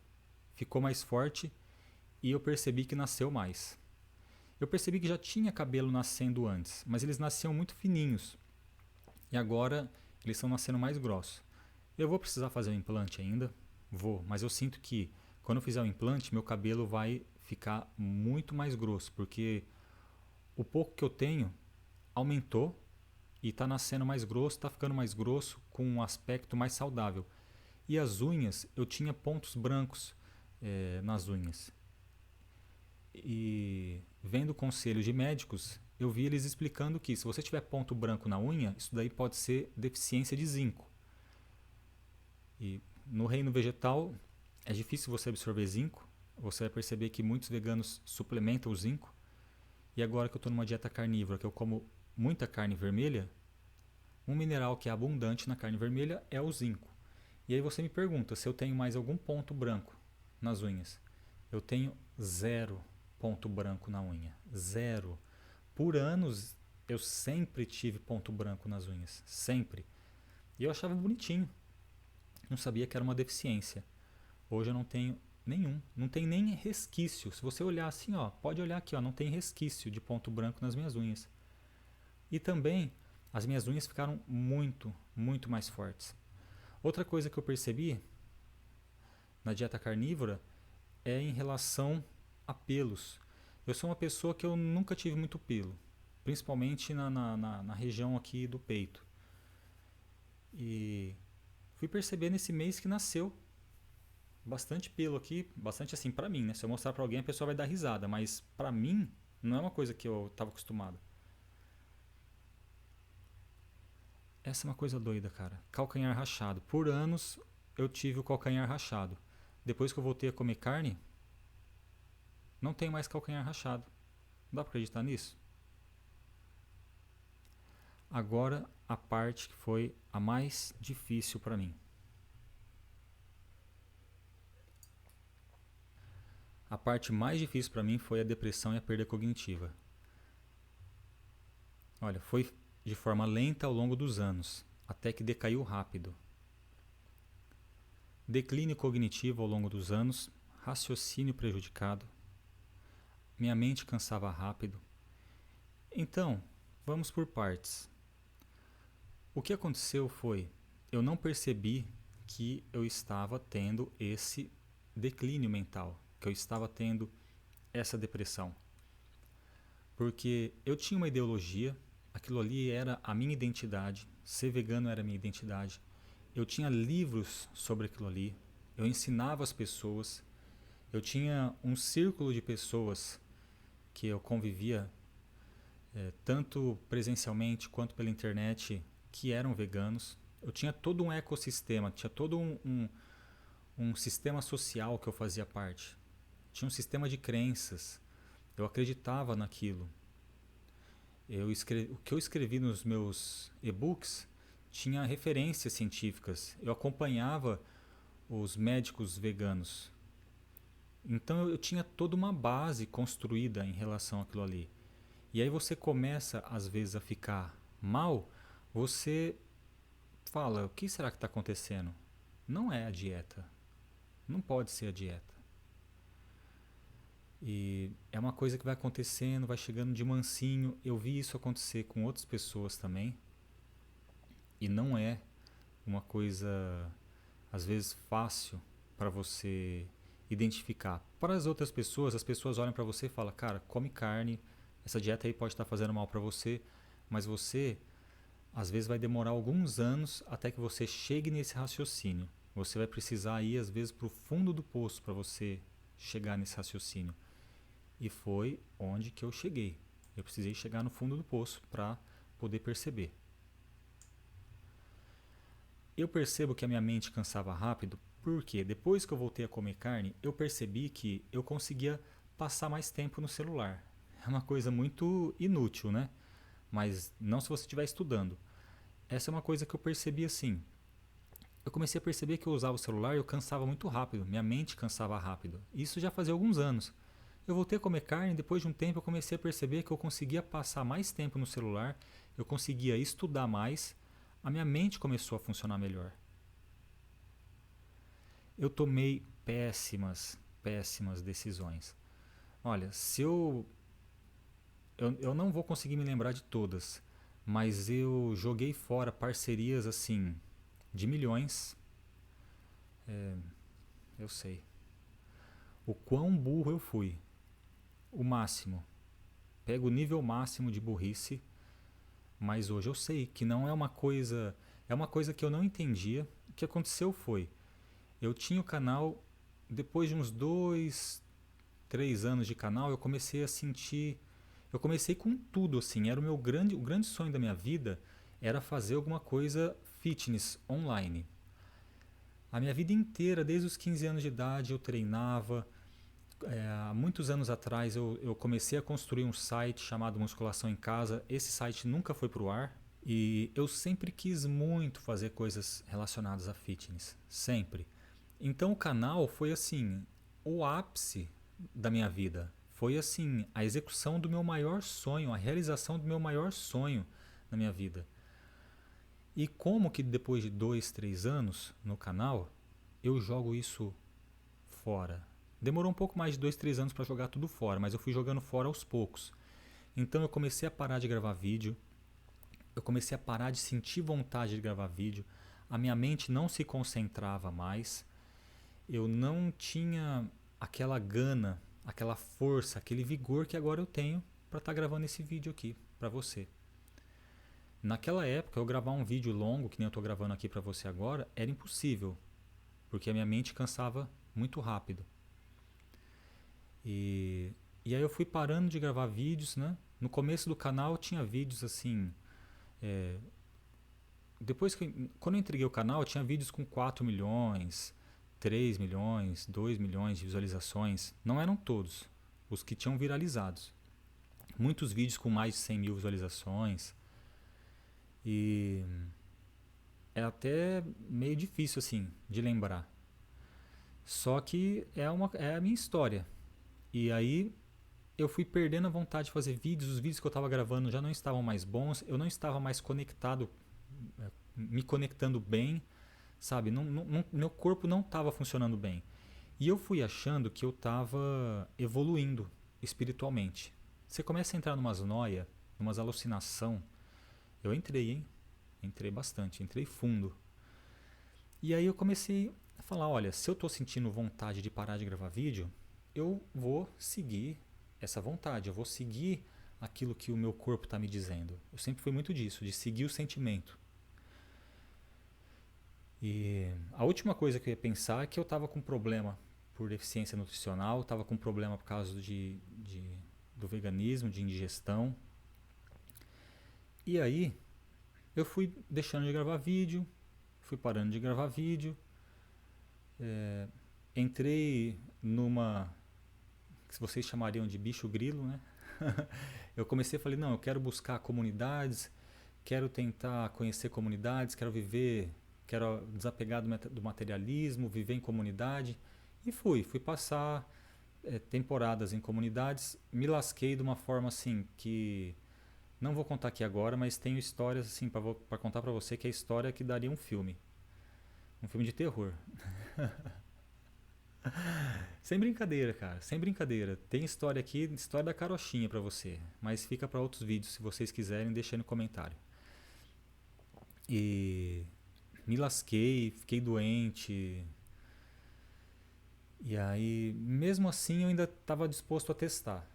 ficou mais forte e eu percebi que nasceu mais. Eu percebi que já tinha cabelo nascendo antes, mas eles nasciam muito fininhos. E agora eles estão nascendo mais grossos. Eu vou precisar fazer um implante ainda? Vou, mas eu sinto que quando eu fizer o implante, meu cabelo vai ficar muito mais grosso, porque o pouco que eu tenho aumentou e está nascendo mais grosso, está ficando mais grosso com um aspecto mais saudável. E as unhas, eu tinha pontos brancos nas unhas. E vendo conselhos de médicos, eu vi eles explicando que se você tiver ponto branco na unha, isso daí pode ser deficiência de zinco. E no reino vegetal é difícil você absorver zinco. Você vai perceber que muitos veganos suplementam o zinco. E agora que eu estou numa dieta carnívora, que eu como muita carne vermelha, um mineral que é abundante na carne vermelha é o zinco. E aí você me pergunta se eu tenho mais algum ponto branco nas unhas. Eu tenho 0 ponto branco na unha. 0. Por anos eu sempre tive ponto branco nas unhas. Sempre. E eu achava bonitinho. Não sabia que era uma deficiência. Hoje eu não tenho nenhum. Não tem nem resquício. Se você olhar assim, ó, pode olhar aqui, ó, não tem resquício de ponto branco nas minhas unhas. E também as minhas unhas ficaram muito, muito mais fortes. Outra coisa que eu percebi na dieta carnívora é em relação a pelos. Eu sou uma pessoa que eu nunca tive muito pelo, principalmente na região aqui do peito. E fui perceber nesse mês que nasceu bastante pelo aqui, bastante assim pra mim, né? Se eu mostrar pra alguém a pessoa vai dar risada, mas pra mim não é uma coisa que eu estava acostumado. Essa é uma coisa doida, cara. Calcanhar rachado. Por anos eu tive o calcanhar rachado. Depois que eu voltei a comer carne, não tenho mais calcanhar rachado. Não dá pra acreditar nisso? Agora a parte que foi a mais difícil para mim. A parte mais difícil para mim foi a depressão e a perda cognitiva. Olha, foi de forma lenta ao longo dos anos, até que decaiu rápido. Declínio cognitivo ao longo dos anos, raciocínio prejudicado, minha mente cansava rápido. Então, vamos por partes. O que aconteceu foi, eu não percebi que eu estava tendo esse declínio mental, que eu estava tendo essa depressão. Porque eu tinha uma ideologia, aquilo ali era a minha identidade, ser vegano era a minha identidade. Eu tinha livros sobre aquilo ali, eu ensinava as pessoas, eu tinha um círculo de pessoas que eu convivia, tanto presencialmente quanto pela internet, que eram veganos. Eu tinha todo um ecossistema, tinha todo um sistema social que eu fazia parte. Tinha um sistema de crenças, eu acreditava naquilo. O que eu escrevi nos meus e-books tinha referências científicas. Eu acompanhava os médicos veganos. Então eu tinha toda uma base construída em relação àquilo ali. E aí você começa às vezes a ficar mal, você fala, o que será que está acontecendo? Não é a dieta. Não pode ser a dieta. E é uma coisa que vai acontecendo, vai chegando de mansinho. Eu vi isso acontecer com outras pessoas também. E não é uma coisa, às vezes, fácil para você identificar. Para as outras pessoas, as pessoas olham para você e falam, cara, come carne, essa dieta aí pode estar fazendo mal para você, mas você, às vezes, vai demorar alguns anos até que você chegue nesse raciocínio. Você vai precisar ir, às vezes, para o fundo do poço para você chegar nesse raciocínio. E foi onde que eu cheguei. Eu precisei chegar no fundo do poço para poder perceber. Eu percebo que a minha mente cansava rápido porque depois que eu voltei a comer carne, eu percebi que eu conseguia passar mais tempo no celular. É uma coisa muito inútil, né? Mas não se você estiver estudando. Essa é uma coisa que eu percebi assim. Eu comecei a perceber que eu usava o celular e eu cansava muito rápido. Minha mente cansava rápido. Isso já fazia alguns anos. Eu voltei a comer carne e depois de um tempo eu comecei a perceber que eu conseguia passar mais tempo no celular, eu conseguia estudar mais, a minha mente começou a funcionar melhor. Eu tomei péssimas decisões. Olha, se eu não vou conseguir me lembrar de todas, mas eu joguei fora parcerias assim de milhões. Eu sei. O quão burro eu fui. O máximo. Pego o nível máximo de burrice, mas hoje eu sei que não é uma coisa. É uma coisa que eu não entendia. O que aconteceu foi. Eu tinha o canal, depois de uns 2, 3 anos de canal, eu comecei a sentir. Eu comecei com tudo, assim. Era o grande sonho da minha vida era fazer alguma coisa fitness online. A minha vida inteira, desde os 15 anos de idade, eu treinava. Há muitos anos atrás eu comecei a construir um site chamado Musculação em Casa. Esse site nunca foi para o ar e eu sempre quis muito fazer coisas relacionadas a fitness, sempre. Então o canal foi assim, o ápice da minha vida. Foi assim, a execução do meu maior sonho, a realização do meu maior sonho na minha vida. E como que depois de 2, 3 anos no canal, eu jogo isso fora? Demorou um pouco mais de 2, 3 anos para jogar tudo fora, mas eu fui jogando fora aos poucos. Então eu comecei a parar de gravar vídeo, eu comecei a parar de sentir vontade de gravar vídeo, a minha mente não se concentrava mais, eu não tinha aquela gana, aquela força, aquele vigor que agora eu tenho para estar gravando esse vídeo aqui para você. Naquela época, eu gravar um vídeo longo, que nem eu estou gravando aqui para você agora, era impossível, porque a minha mente cansava muito rápido. E aí eu fui parando de gravar vídeos, né? No começo do canal tinha vídeos assim, quando eu entreguei o canal, eu tinha vídeos com 4 milhões, 3 milhões, 2 milhões de visualizações. Não eram todos os que tinham viralizados. Muitos vídeos com mais de 100 mil visualizações. E é até meio difícil assim de lembrar. Só que é a minha história. E aí eu fui perdendo a vontade de fazer vídeos. Os vídeos que eu estava gravando já não estavam mais bons. Eu não estava mais conectado, me conectando bem, sabe? Meu corpo não estava funcionando bem. E eu fui achando que eu estava evoluindo espiritualmente. Você começa a entrar numas noia, numas alucinação. Eu entrei, hein? Entrei bastante, entrei fundo. E aí eu comecei a falar, olha, se eu estou sentindo vontade de parar de gravar vídeo, eu vou seguir essa vontade, eu vou seguir aquilo que o meu corpo está me dizendo. Eu sempre fui muito disso, de seguir o sentimento. E a última coisa que eu ia pensar é que eu estava com problema por deficiência nutricional, estava com problema por causa do veganismo, de indigestão. E aí eu fui deixando de gravar vídeo, fui parando de gravar vídeo, entrei numa que vocês chamariam de bicho grilo, né? Eu comecei a falar, não, eu quero buscar comunidades, quero tentar conhecer comunidades, quero desapegar do materialismo, viver em comunidade. E fui passar temporadas em comunidades, me lasquei de uma forma assim que não vou contar aqui agora, mas tenho histórias assim para contar para você, que é a história que daria um filme de terror. Sem brincadeira, cara, sem brincadeira. Tem história aqui, história da carochinha pra você, mas fica pra outros vídeos, se vocês quiserem, deixa aí no comentário. E me lasquei, fiquei doente. E aí, mesmo assim, eu ainda estava disposto a testar.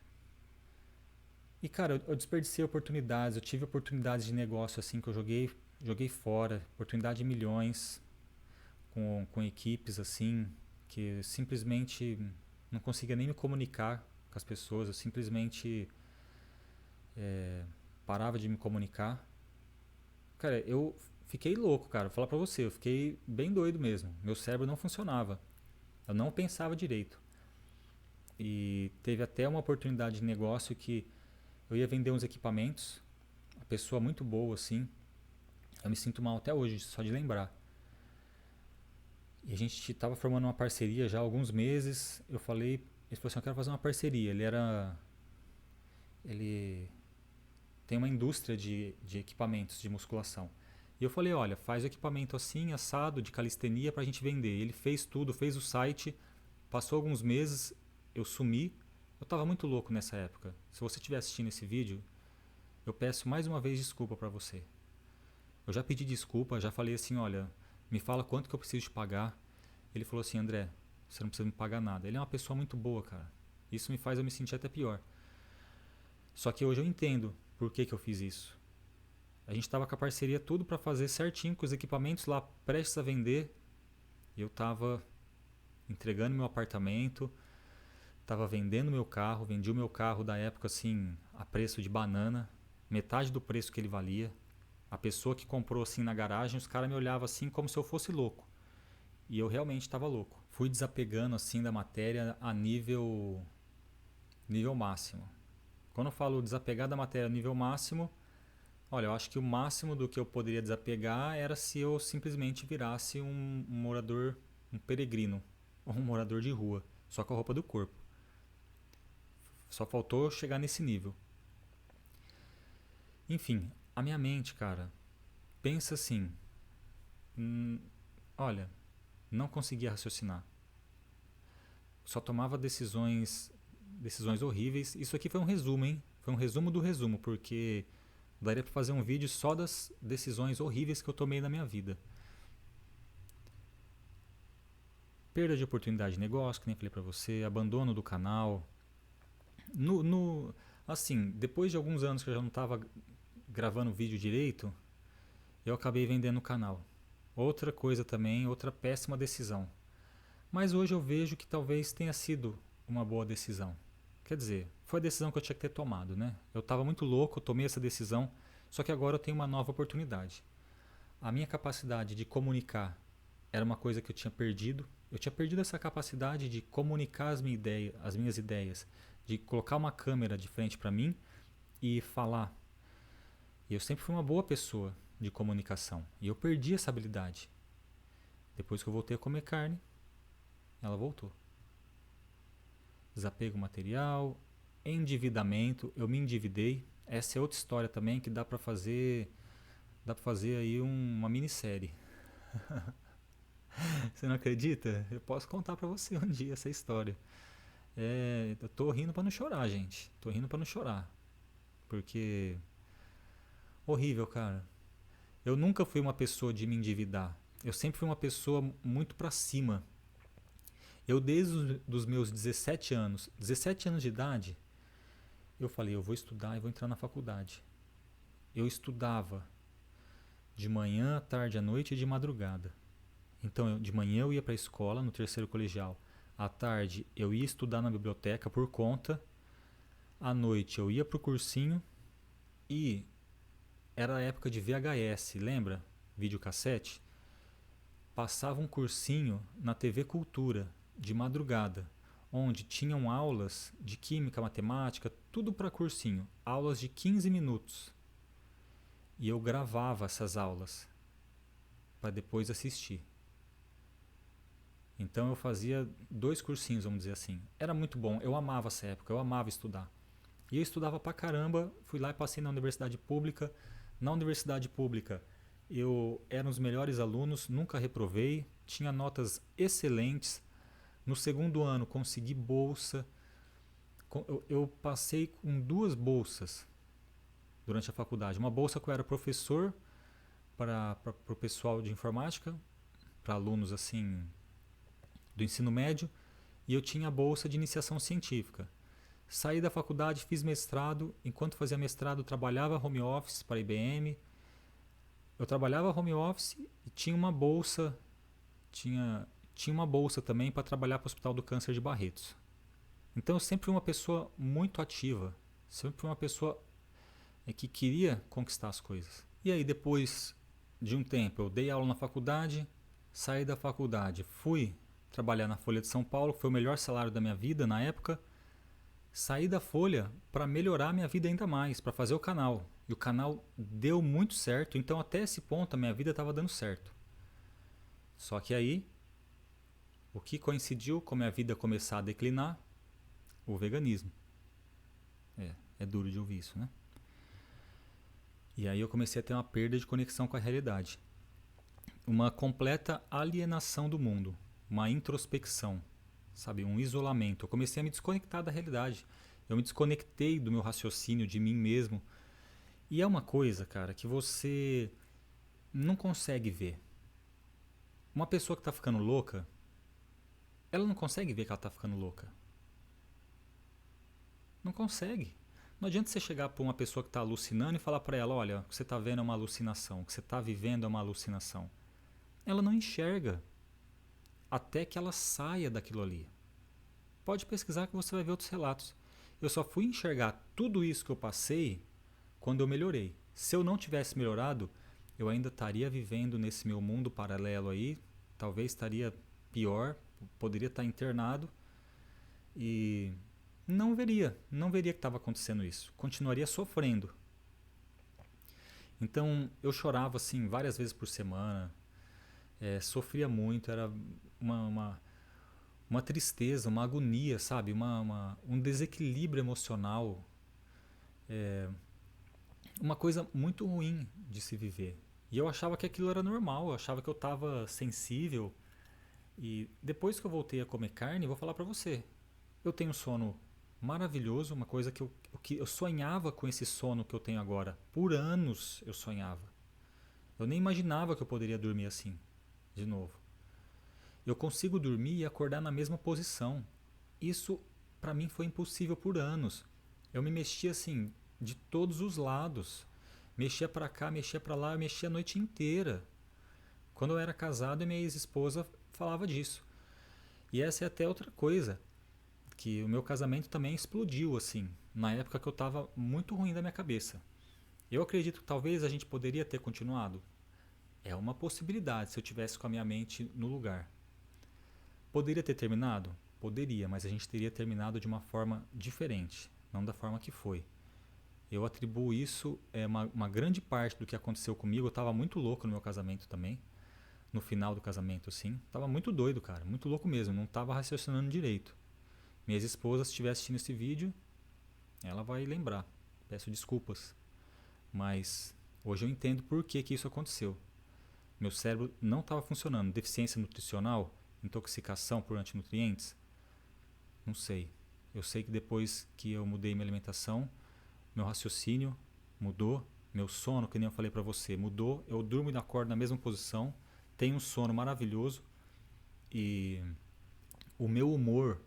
E cara, eu desperdicei oportunidades, eu tive oportunidades de negócio assim que eu joguei fora, oportunidade de milhões com equipes assim, que simplesmente não conseguia nem me comunicar com as pessoas, eu simplesmente parava de me comunicar. Cara, eu fiquei louco, cara, vou falar pra você, eu fiquei bem doido mesmo, meu cérebro não funcionava, eu não pensava direito. E teve até uma oportunidade de negócio que eu ia vender uns equipamentos, uma pessoa muito boa assim, eu me sinto mal até hoje, só de lembrar. E a gente estava formando uma parceria já há alguns meses. Ele falou assim, eu quero fazer uma parceria. Ele tem uma indústria de equipamentos de musculação. E eu falei, olha, faz o equipamento assim, assado, de calistenia pra gente vender. Ele fez tudo, fez o site, passou alguns meses, eu sumi. Eu estava muito louco nessa época. Se você estiver assistindo esse vídeo, eu peço mais uma vez desculpa pra você. Eu já pedi desculpa, já falei assim, olha, me fala quanto que eu preciso te pagar. Ele falou assim, André, você não precisa me pagar nada. Ele é uma pessoa muito boa, cara. Isso me faz eu me sentir até pior. Só que hoje eu entendo por que eu fiz isso. A gente estava com a parceria tudo para fazer certinho, com os equipamentos lá prestes a vender. E eu estava entregando meu apartamento, estava vendendo meu carro, vendi o meu carro da época assim a preço de banana, metade do preço que ele valia. A pessoa que comprou assim na garagem, os caras me olhavam assim como se eu fosse louco. E eu realmente estava louco. Fui desapegando assim da matéria a nível máximo. Quando eu falo desapegar da matéria a nível máximo, olha, eu acho que o máximo do que eu poderia desapegar era se eu simplesmente virasse um morador, um peregrino, ou um morador de rua, só com a roupa do corpo. Só faltou chegar nesse nível. Enfim, a minha mente, cara, pensa assim, olha, não conseguia raciocinar. Só tomava decisões horríveis. Isso aqui foi um resumo, hein? Foi um resumo do resumo, porque daria pra fazer um vídeo só das decisões horríveis que eu tomei na minha vida. Perda de oportunidade de negócio, que nem falei pra você, abandono do canal. Assim, depois de alguns anos que eu já não estava gravando vídeo direito, eu acabei vendendo o canal. Outra coisa também, outra péssima decisão. Mas hoje eu vejo que talvez tenha sido uma boa decisão. Quer dizer, foi a decisão que eu tinha que ter tomado, né? Eu estava muito louco, eu tomei essa decisão, só que agora eu tenho uma nova oportunidade. A minha capacidade de comunicar era uma coisa que eu tinha perdido. Eu tinha perdido essa capacidade de comunicar as minhas ideias, de colocar uma câmera de frente para mim e falar. E eu sempre fui uma boa pessoa de comunicação. E eu perdi essa habilidade. Depois que eu voltei a comer carne, ela voltou. Desapego material, endividamento, eu me endividei. Essa é outra história também que dá pra fazer aí uma minissérie. Você não acredita? Eu posso contar pra você um dia essa história. Eu tô rindo pra não chorar, gente. Tô rindo pra não chorar. Porque horrível, cara. Eu nunca fui uma pessoa de me endividar. Eu sempre fui uma pessoa muito pra cima. Eu desde os meus 17 anos de idade, eu falei, eu vou estudar e vou entrar na faculdade. Eu estudava de manhã, à tarde, à noite e de madrugada. Então, de manhã eu ia para a escola, no terceiro colegial. À tarde eu ia estudar na biblioteca por conta. À noite eu ia pro cursinho e era a época de VHS, lembra? Videocassete. Passava um cursinho na TV Cultura, de madrugada, onde tinham aulas de química, matemática, tudo para cursinho. Aulas de 15 minutos. E eu gravava essas aulas para depois assistir. Então eu fazia 2 cursinhos, vamos dizer assim. Era muito bom, eu amava essa época, eu amava estudar. E eu estudava pra caramba, fui lá e passei na universidade pública. Na universidade pública eu era um dos melhores alunos, nunca reprovei, tinha notas excelentes. No segundo ano consegui bolsa. Eu passei com 2 bolsas durante a faculdade. Uma bolsa que eu era professor para o pessoal de informática, para alunos assim do ensino médio, e eu tinha a bolsa de iniciação científica. Saí da faculdade, fiz mestrado. Enquanto fazia mestrado, trabalhava home office para a IBM. Eu trabalhava home office e tinha uma bolsa, tinha uma bolsa também para trabalhar para o Hospital do Câncer de Barretos. Então eu sempre fui uma pessoa muito ativa, sempre fui uma pessoa que queria conquistar as coisas. E aí depois de um tempo eu dei aula na faculdade, saí da faculdade, fui trabalhar na Folha de São Paulo, que foi o melhor salário da minha vida na época. Saí da Folha para melhorar minha vida ainda mais, para fazer o canal. E o canal deu muito certo, então até esse ponto a minha vida estava dando certo. Só que aí, o que coincidiu com a minha vida começar a declinar? O veganismo. É duro de ouvir isso, né? E aí eu comecei a ter uma perda de conexão com a realidade. Uma completa alienação do mundo, uma introspecção. Sabe, um isolamento. Eu comecei a me desconectar da realidade. Eu me desconectei do meu raciocínio, de mim mesmo. E é uma coisa, cara, que você não consegue ver. Uma pessoa que está ficando louca, ela não consegue ver que ela está ficando louca. Não consegue. Não adianta você chegar para uma pessoa que está alucinando e falar para ela, olha, o que você está vendo é uma alucinação, o que você está vivendo é uma alucinação. Ela não enxerga até que ela saia daquilo ali. Pode pesquisar que você vai ver outros relatos. Eu só fui enxergar tudo isso que eu passei quando eu melhorei. Se eu não tivesse melhorado, eu ainda estaria vivendo nesse meu mundo paralelo aí. Talvez estaria pior, poderia estar internado e não veria que estava acontecendo isso. Continuaria sofrendo. Então eu chorava assim várias vezes por semana, sofria muito, era uma tristeza, uma agonia, sabe? Um desequilíbrio emocional. Uma coisa muito ruim de se viver. E eu achava que aquilo era normal, eu achava que eu estava sensível. E depois que eu voltei a comer carne, vou falar pra você. Eu tenho sono maravilhoso, uma coisa que eu sonhava com esse sono que eu tenho agora. Por anos eu sonhava. Eu nem imaginava que eu poderia dormir assim, de novo. Eu consigo dormir e acordar na mesma posição. Isso pra mim foi impossível por anos. Eu me mexia assim de todos os lados. Mexia pra cá, mexia pra lá, eu mexia a noite inteira. Quando eu era casado, a minha ex-esposa falava disso. E essa é até outra coisa, que o meu casamento também explodiu assim, na época que eu estava muito ruim da minha cabeça. Eu acredito que talvez a gente poderia ter continuado. É uma possibilidade se eu tivesse com a minha mente no lugar. Poderia ter terminado? Poderia, mas a gente teria terminado de uma forma diferente, não da forma que foi. Eu atribuo isso, uma grande parte do que aconteceu comigo. Eu estava muito louco no meu casamento também, no final do casamento, assim. Tava muito doido, cara, muito louco mesmo, não estava raciocinando direito. Minha ex-esposa, se estiver assistindo esse vídeo, ela vai lembrar. Peço desculpas, mas hoje eu entendo por que isso aconteceu. Meu cérebro não estava funcionando. Deficiência nutricional, intoxicação por antinutrientes, não sei. Eu sei que depois que eu mudei minha alimentação, meu raciocínio mudou, meu sono, que nem eu falei pra você, mudou. Eu durmo e acordo na mesma posição, tenho um sono maravilhoso e o meu humor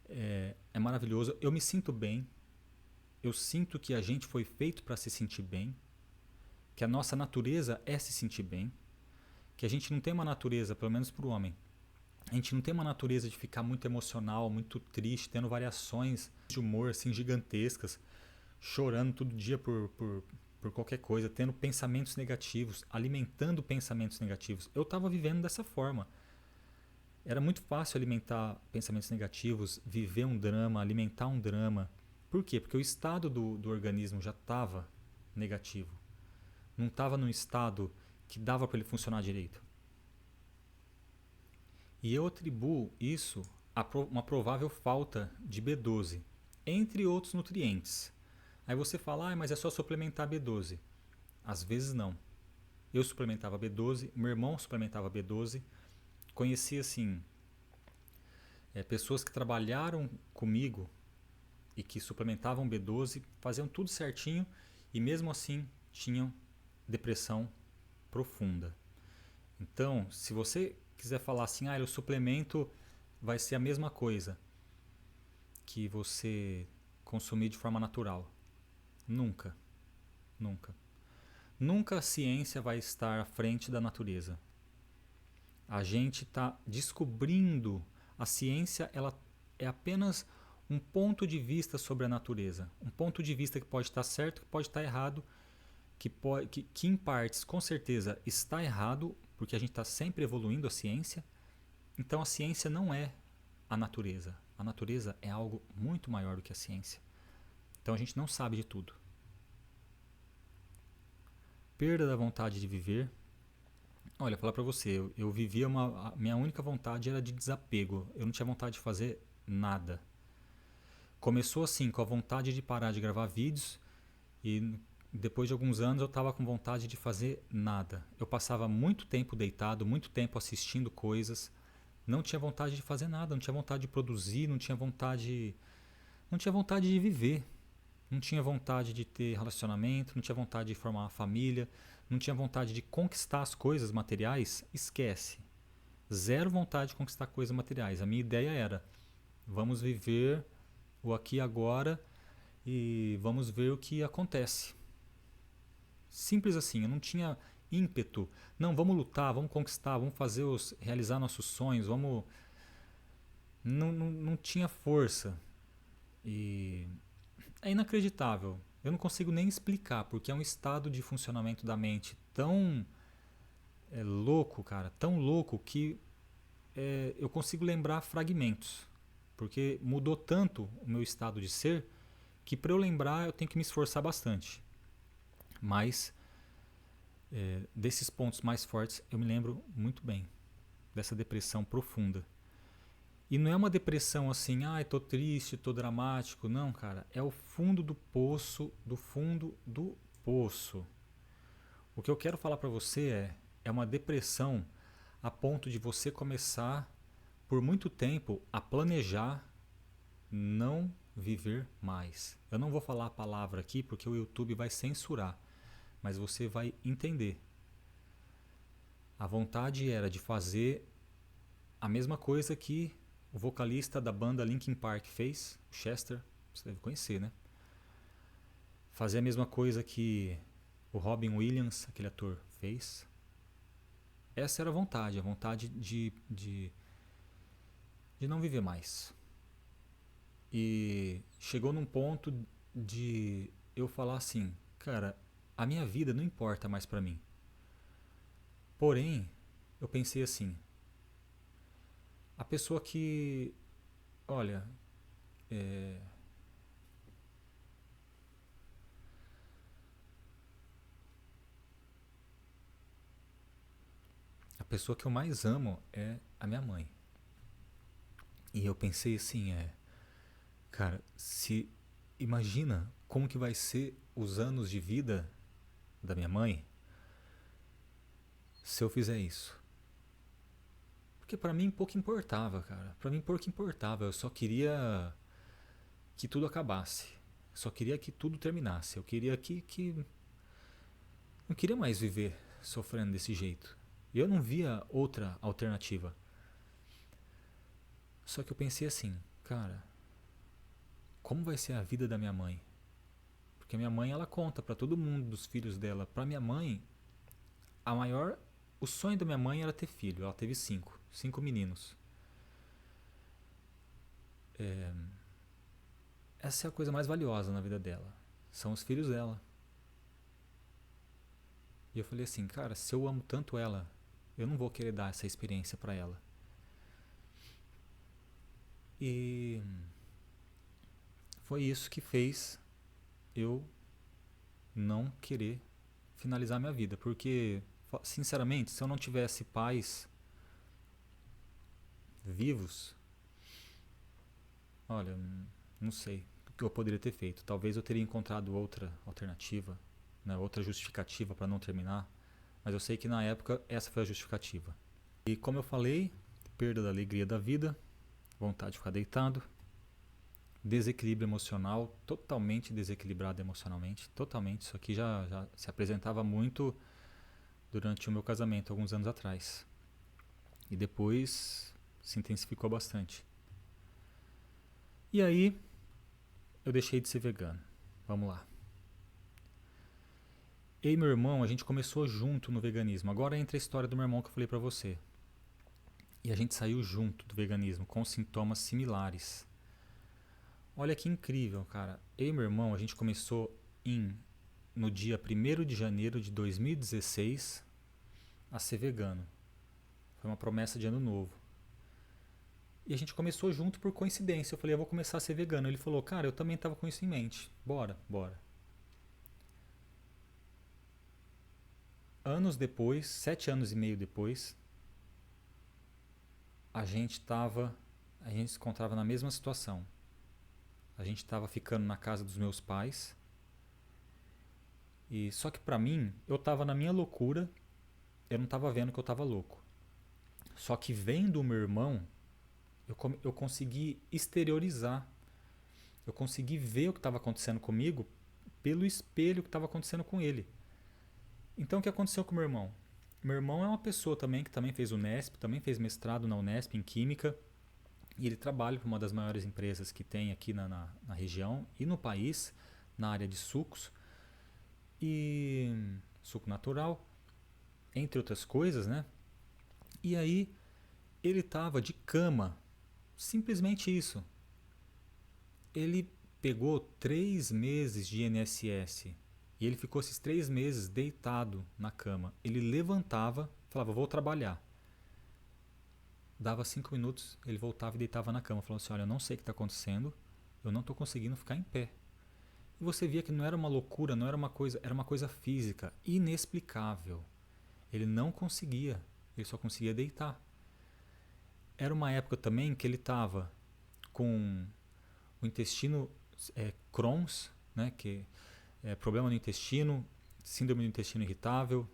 é maravilhoso. Eu me sinto bem, eu sinto que a gente foi feito para se sentir bem, que a nossa natureza é se sentir bem, que a gente não tem uma natureza, pelo menos para o homem, a gente não tem uma natureza de ficar muito emocional, muito triste, tendo variações de humor assim gigantescas, chorando todo dia por qualquer coisa, tendo pensamentos negativos, alimentando pensamentos negativos. Eu estava vivendo dessa forma. Era muito fácil alimentar pensamentos negativos, viver um drama, alimentar um drama. Por quê? Porque o estado do organismo já estava negativo. Não estava num estado que dava para ele funcionar direito. E eu atribuo isso a uma provável falta de B12, entre outros nutrientes. Aí você fala, mas é só suplementar B12. Às vezes não. Eu suplementava B12, meu irmão suplementava B12. Conheci assim, pessoas que trabalharam comigo e que suplementavam B12, faziam tudo certinho e mesmo assim tinham depressão profunda. Então, se você quiser falar assim, o suplemento vai ser a mesma coisa que você consumir de forma natural. Nunca, nunca. Nunca a ciência vai estar à frente da natureza. A gente está descobrindo, a ciência ela é apenas um ponto de vista sobre a natureza. Um ponto de vista que pode estar certo, que pode estar errado, que em partes com certeza está errado, porque a gente está sempre evoluindo a ciência. Então a ciência não é a natureza. A natureza é algo muito maior do que a ciência. Então a gente não sabe de tudo. Perda da vontade de viver. Olha, falar pra você, eu vivia a minha única vontade era de desapego. Eu não tinha vontade de fazer nada. Começou assim, com a vontade de parar de gravar vídeos e depois de alguns anos eu estava com vontade de fazer nada. Eu passava muito tempo deitado, muito tempo assistindo coisas, não tinha vontade de fazer nada, não tinha vontade de produzir, não tinha vontade de viver. Não tinha vontade de ter relacionamento, não tinha vontade de formar uma família, não tinha vontade de conquistar as coisas materiais. Esquece. Zero vontade de conquistar coisas materiais. A minha ideia era, vamos viver o aqui e agora e vamos ver o que acontece. Simples assim, eu não tinha ímpeto. Não, vamos lutar, vamos conquistar, vamos realizar nossos sonhos, vamos... Não tinha força. E é inacreditável. Eu não consigo nem explicar, porque é um estado de funcionamento da mente tão louco, cara, tão louco que eu consigo lembrar fragmentos. Porque mudou tanto o meu estado de ser que para eu lembrar eu tenho que me esforçar bastante. Mas desses pontos mais fortes eu me lembro muito bem dessa depressão profunda. E não é uma depressão assim, tô triste, tô dramático. Não, cara, é o fundo do poço, do fundo do poço. O que eu quero falar pra você é uma depressão a ponto de você começar por muito tempo a planejar não viver mais. Eu não vou falar a palavra aqui porque o YouTube vai censurar, mas você vai entender. A vontade era de fazer a mesma coisa que o vocalista da banda Linkin Park fez, o Chester, você deve conhecer, né? Fazer a mesma coisa que o Robin Williams, aquele ator, fez. Essa era a vontade de não viver mais. E chegou num ponto de eu falar assim, cara, a minha vida não importa mais pra mim. Porém, eu pensei assim, a pessoa que, olha, é, a pessoa que eu mais amo é a minha mãe. E eu pensei assim, cara, se imagina como que vai ser os anos de vida da minha mãe se eu fizer isso. Porque pra mim pouco importava, cara. Pra mim pouco importava. Eu só queria que tudo acabasse. Só queria que tudo terminasse. Eu queria que não queria mais viver sofrendo desse jeito. E eu não via outra alternativa. Só que eu pensei assim, cara, como vai ser a vida da minha mãe? Porque a minha mãe, ela conta pra todo mundo dos filhos dela. Pra minha mãe, a maior, o sonho da minha mãe era ter filho. Ela teve cinco meninos. Essa é a coisa mais valiosa na vida dela. São os filhos dela. E eu falei assim, cara, se eu amo tanto ela, eu não vou querer dar essa experiência pra ela. E foi isso que fez eu não querer finalizar minha vida. Porque, sinceramente, se eu não tivesse pais vivos, olha, não sei o que eu poderia ter feito. Talvez eu teria encontrado outra alternativa, né, outra justificativa para não terminar. Mas eu sei que na época essa foi a justificativa. E como eu falei, perda da alegria da vida, vontade de ficar deitado, desequilíbrio emocional, totalmente desequilibrado emocionalmente, totalmente. Isso aqui já se apresentava muito durante o meu casamento, alguns anos atrás. E depois se intensificou bastante. E aí, eu deixei de ser vegano. Vamos lá. Eu e meu irmão, a gente começou junto no veganismo. Agora entra a história do meu irmão que eu falei pra você. E a gente saiu junto do veganismo, com sintomas similares. Olha que incrível, cara. Eu e meu irmão, a gente começou no dia 1º de janeiro de 2016 a ser vegano. Foi uma promessa de ano novo. E a gente começou junto por coincidência. Eu falei, eu vou começar a ser vegano. Ele falou, cara, eu também estava com isso em mente. Bora, bora. Anos depois, 7 anos e meio depois, a gente se encontrava na mesma situação. A gente estava ficando na casa dos meus pais. E só que pra mim, eu estava na minha loucura, eu não estava vendo que eu estava louco. Só que vendo o meu irmão, eu consegui exteriorizar. Eu consegui ver o que estava acontecendo comigo pelo espelho que estava acontecendo com ele. Então o que aconteceu com o meu irmão? Meu irmão é uma pessoa também que também fez Unesp, também fez mestrado na Unesp em Química. E ele trabalha para uma das maiores empresas que tem aqui na região e no país, na área de sucos. E suco natural, entre outras coisas, né? E aí ele estava de cama, simplesmente isso. Ele pegou 3 meses de INSS e ele ficou esses 3 meses deitado na cama. Ele levantava, falava, vou trabalhar. Dava 5 minutos, ele voltava e deitava na cama. Falou assim, olha, eu não sei o que está acontecendo, eu não estou conseguindo ficar em pé. E você via que não era uma loucura, não era uma coisa, era uma coisa física, inexplicável. Ele não conseguia, ele só conseguia deitar. Era uma época também que ele estava com o intestino Crohn's, né, que é problema no intestino, síndrome do intestino irritável.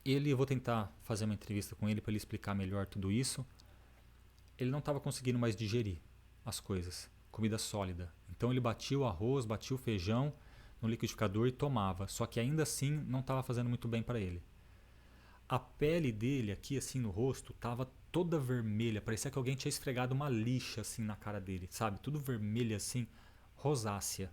Eu vou tentar fazer uma entrevista com ele para ele explicar melhor tudo isso. Ele não estava conseguindo mais digerir as coisas, comida sólida. Então ele batia o arroz, batia o feijão no liquidificador e tomava. Só que ainda assim não estava fazendo muito bem para ele. A pele dele aqui assim no rosto estava toda vermelha, parecia que alguém tinha esfregado uma lixa assim na cara dele, sabe? Tudo vermelho assim, rosácea.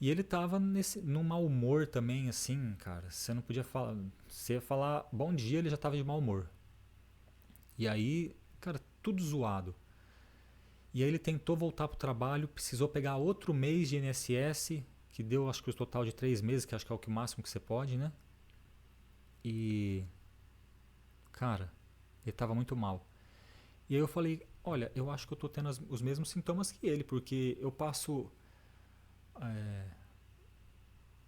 E ele tava num mau humor também, assim, cara. Você não podia falar. Você ia falar bom dia, ele já tava de mau humor. E aí, cara, tudo zoado. E aí ele tentou voltar pro trabalho, precisou pegar outro mês de INSS, que deu acho que o total de 3 meses, que acho que é o máximo que você pode, né? E, cara, ele estava muito mal. E aí eu falei, olha, eu acho que eu tô tendo os mesmos sintomas que ele, porque eu passo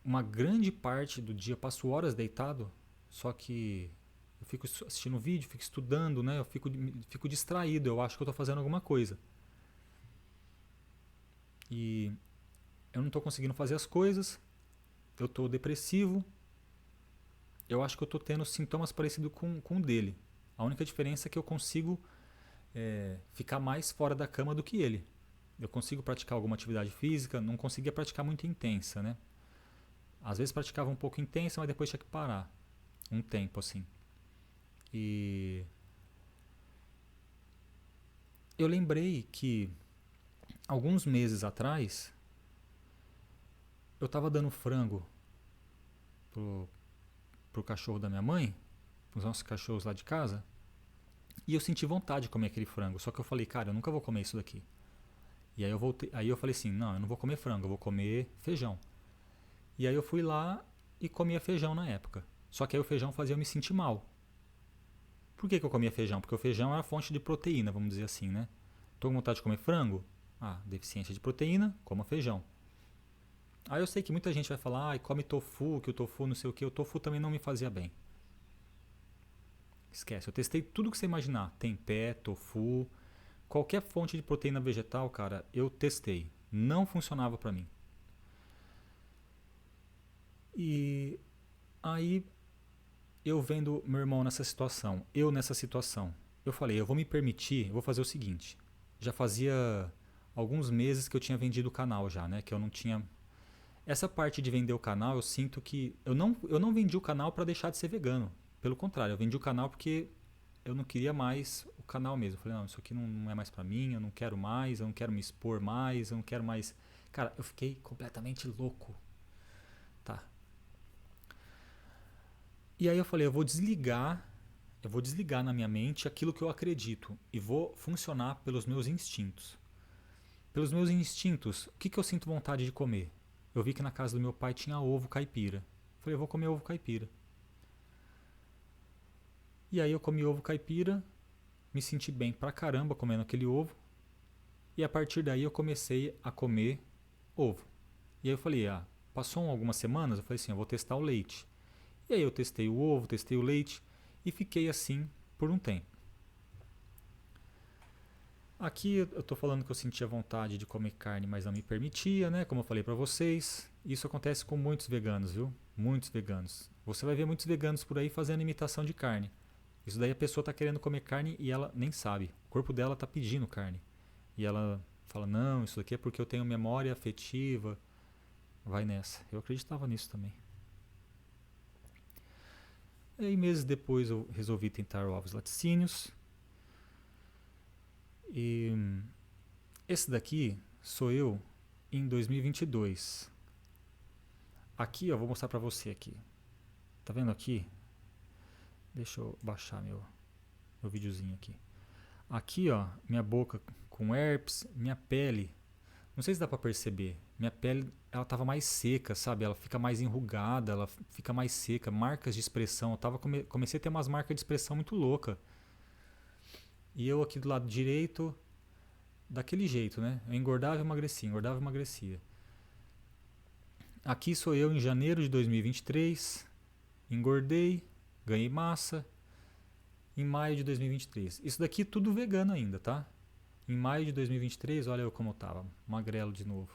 uma grande parte do dia, passo horas deitado, só que eu fico assistindo vídeo, fico estudando, né? Eu fico distraído, eu acho que eu tô fazendo alguma coisa. E eu não tô conseguindo fazer as coisas, eu tô depressivo, eu acho que eu tô tendo sintomas parecidos com o dele. A única diferença é que eu consigo ficar mais fora da cama do que ele. Eu consigo praticar alguma atividade física, não conseguia praticar muito intensa, né? Às vezes praticava um pouco intensa, mas depois tinha que parar. Um tempo assim. E eu lembrei que alguns meses atrás eu estava dando frango pro, pro cachorro da minha mãe, pros nossos cachorros lá de casa, e eu senti vontade de comer aquele frango. Só que eu falei, cara, eu nunca vou comer isso daqui. E aí aí eu falei assim, não, eu não vou comer frango, eu vou comer feijão. E aí eu fui lá e comia feijão na época. Só que aí o feijão fazia eu me sentir mal. Por que eu comia feijão? Porque o feijão é a fonte de proteína, vamos dizer assim, né? Tô com vontade de comer frango? Ah, deficiência de proteína, coma feijão. Aí eu sei que muita gente vai falar, ah, come tofu, que o tofu não sei o que, o tofu também não me fazia bem. Esquece, eu testei tudo que você imaginar, tempé, tofu, qualquer fonte de proteína vegetal, cara, eu testei. Não funcionava pra mim. E aí eu vendo meu irmão nessa situação, eu nessa situação, eu falei, eu vou me permitir, eu vou fazer o seguinte. Já fazia alguns meses que eu tinha vendido o canal já, né? Que eu não tinha. Essa parte de vender o canal, eu sinto que eu não vendi o canal para deixar de ser vegano. Pelo contrário, eu vendi o canal porque eu não queria mais o canal mesmo. Eu falei, não, isso aqui não é mais para mim, eu não quero mais, eu não quero me expor mais, eu não quero mais. Cara, eu fiquei completamente louco. Tá. E aí eu falei, eu vou desligar na minha mente aquilo que eu acredito e vou funcionar pelos meus instintos. Pelos meus instintos, o que eu sinto vontade de comer? Eu vi que na casa do meu pai tinha ovo caipira. Falei, eu vou comer ovo caipira. E aí eu comi ovo caipira, me senti bem pra caramba comendo aquele ovo. E a partir daí eu comecei a comer ovo. E aí eu falei, passou algumas semanas, eu falei assim, eu vou testar o leite. E aí eu testei o ovo, testei o leite e fiquei assim por um tempo. Aqui eu tô falando que eu sentia vontade de comer carne, mas não me permitia, né? Como eu falei pra vocês. Isso acontece com muitos veganos, viu? Muitos veganos. Você vai ver muitos veganos por aí fazendo imitação de carne. Isso daí a pessoa tá querendo comer carne e ela nem sabe. O corpo dela tá pedindo carne. E ela fala, não, isso daqui é porque eu tenho memória afetiva. Vai nessa. Eu acreditava nisso também. E aí meses depois eu resolvi tentar ovos laticínios. E esse daqui sou eu em 2022. Aqui, ó, vou mostrar pra você aqui. Tá vendo aqui? Deixa eu baixar meu videozinho aqui. Aqui, ó, minha boca com herpes, minha pele. Não sei se dá pra perceber. Minha pele, ela tava mais seca, sabe? Ela fica mais enrugada, ela fica mais seca. Marcas de expressão. Eu comecei a ter umas marcas de expressão muito louca. E eu aqui do lado direito, daquele jeito, né? Eu engordava e emagrecia, engordava e emagrecia. Aqui sou eu em janeiro de 2023. Engordei, ganhei massa em maio de 2023. Isso daqui tudo vegano ainda, tá? Em maio de 2023, olha eu como eu tava, magrelo de novo.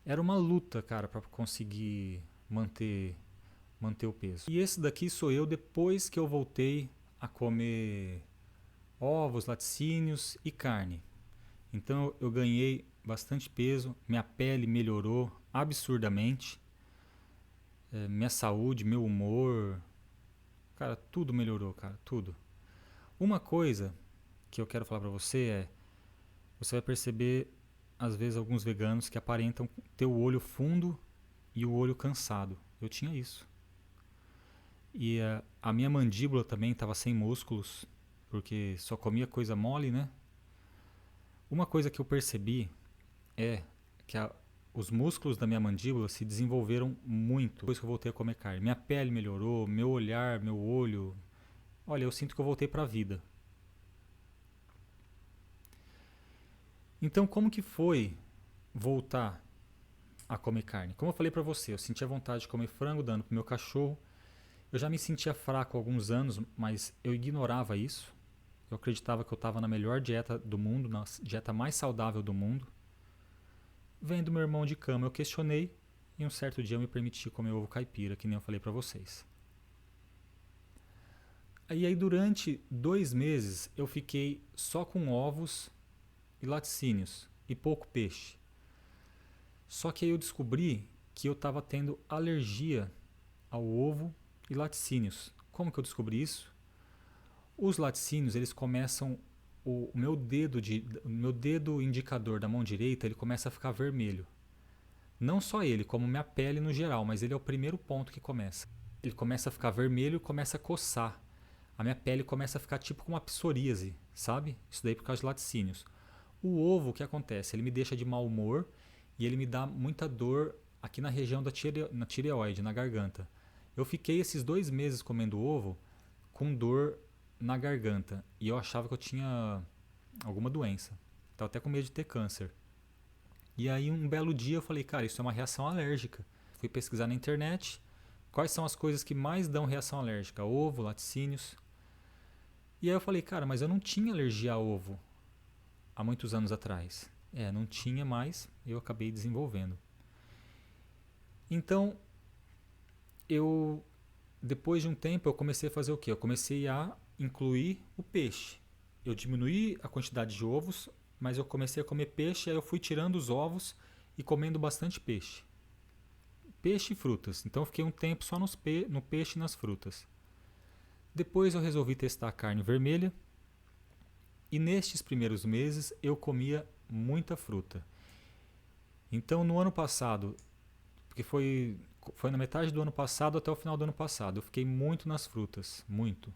Era uma luta, cara, para conseguir manter o peso. E esse daqui sou eu depois que eu voltei a comer ovos, laticínios e carne. Então eu ganhei bastante peso, minha pele melhorou absurdamente, minha saúde, meu humor, cara, tudo melhorou, cara, tudo. Uma coisa que eu quero falar pra você é, você vai perceber às vezes alguns veganos que aparentam ter o olho fundo e o olho cansado. Eu tinha isso. E a minha mandíbula também estava sem músculos, porque só comia coisa mole, né? Uma coisa que eu percebi é que os músculos da minha mandíbula se desenvolveram muito depois que eu voltei a comer carne. Minha pele melhorou, meu olhar, meu olho. Olha, eu sinto que eu voltei para a vida. Então, como que foi voltar a comer carne? Como eu falei para você, eu sentia vontade de comer frango dando pro meu cachorro. Eu já me sentia fraco há alguns anos, mas eu ignorava isso. Eu acreditava que eu estava na melhor dieta do mundo, na dieta mais saudável do mundo. Vendo meu irmão de cama, eu questionei e um certo dia eu me permiti comer ovo caipira, que nem eu falei para vocês. E aí durante 2 meses eu fiquei só com ovos e laticínios e pouco peixe. Só que aí eu descobri que eu estava tendo alergia ao ovo e laticínios. Como que eu descobri isso? Os laticínios, eles começam, o meu dedo indicador da mão direita, ele começa a ficar vermelho. Não só ele, como minha pele no geral, mas ele é o primeiro ponto que começa. Ele começa a ficar vermelho e começa a coçar. A minha pele começa a ficar tipo com uma psoríase, sabe? Isso daí por causa de laticínios. O ovo, o que acontece? Ele me deixa de mau humor e ele me dá muita dor aqui na região da tireoide, na garganta. Eu fiquei esses 2 meses comendo ovo com dor na garganta e eu achava que eu tinha alguma doença. Estava até com medo de ter câncer. E aí um belo dia eu falei, cara, isso é uma reação alérgica. Fui pesquisar na internet quais são as coisas que mais dão reação alérgica: ovo, laticínios. E aí eu falei, cara, mas eu não tinha alergia a ovo há muitos anos atrás. Não tinha mais, eu acabei desenvolvendo. Então, depois de um tempo, eu comecei a fazer o quê? Eu comecei a incluir o peixe. Eu diminuí a quantidade de ovos, mas eu comecei a comer peixe, aí eu fui tirando os ovos e comendo bastante peixe. Peixe e frutas. Então eu fiquei um tempo só no peixe e nas frutas. Depois eu resolvi testar a carne vermelha. E nestes primeiros meses eu comia muita fruta. Então no ano passado, porque foi na metade do ano passado até o final do ano passado, eu fiquei muito nas frutas, muito.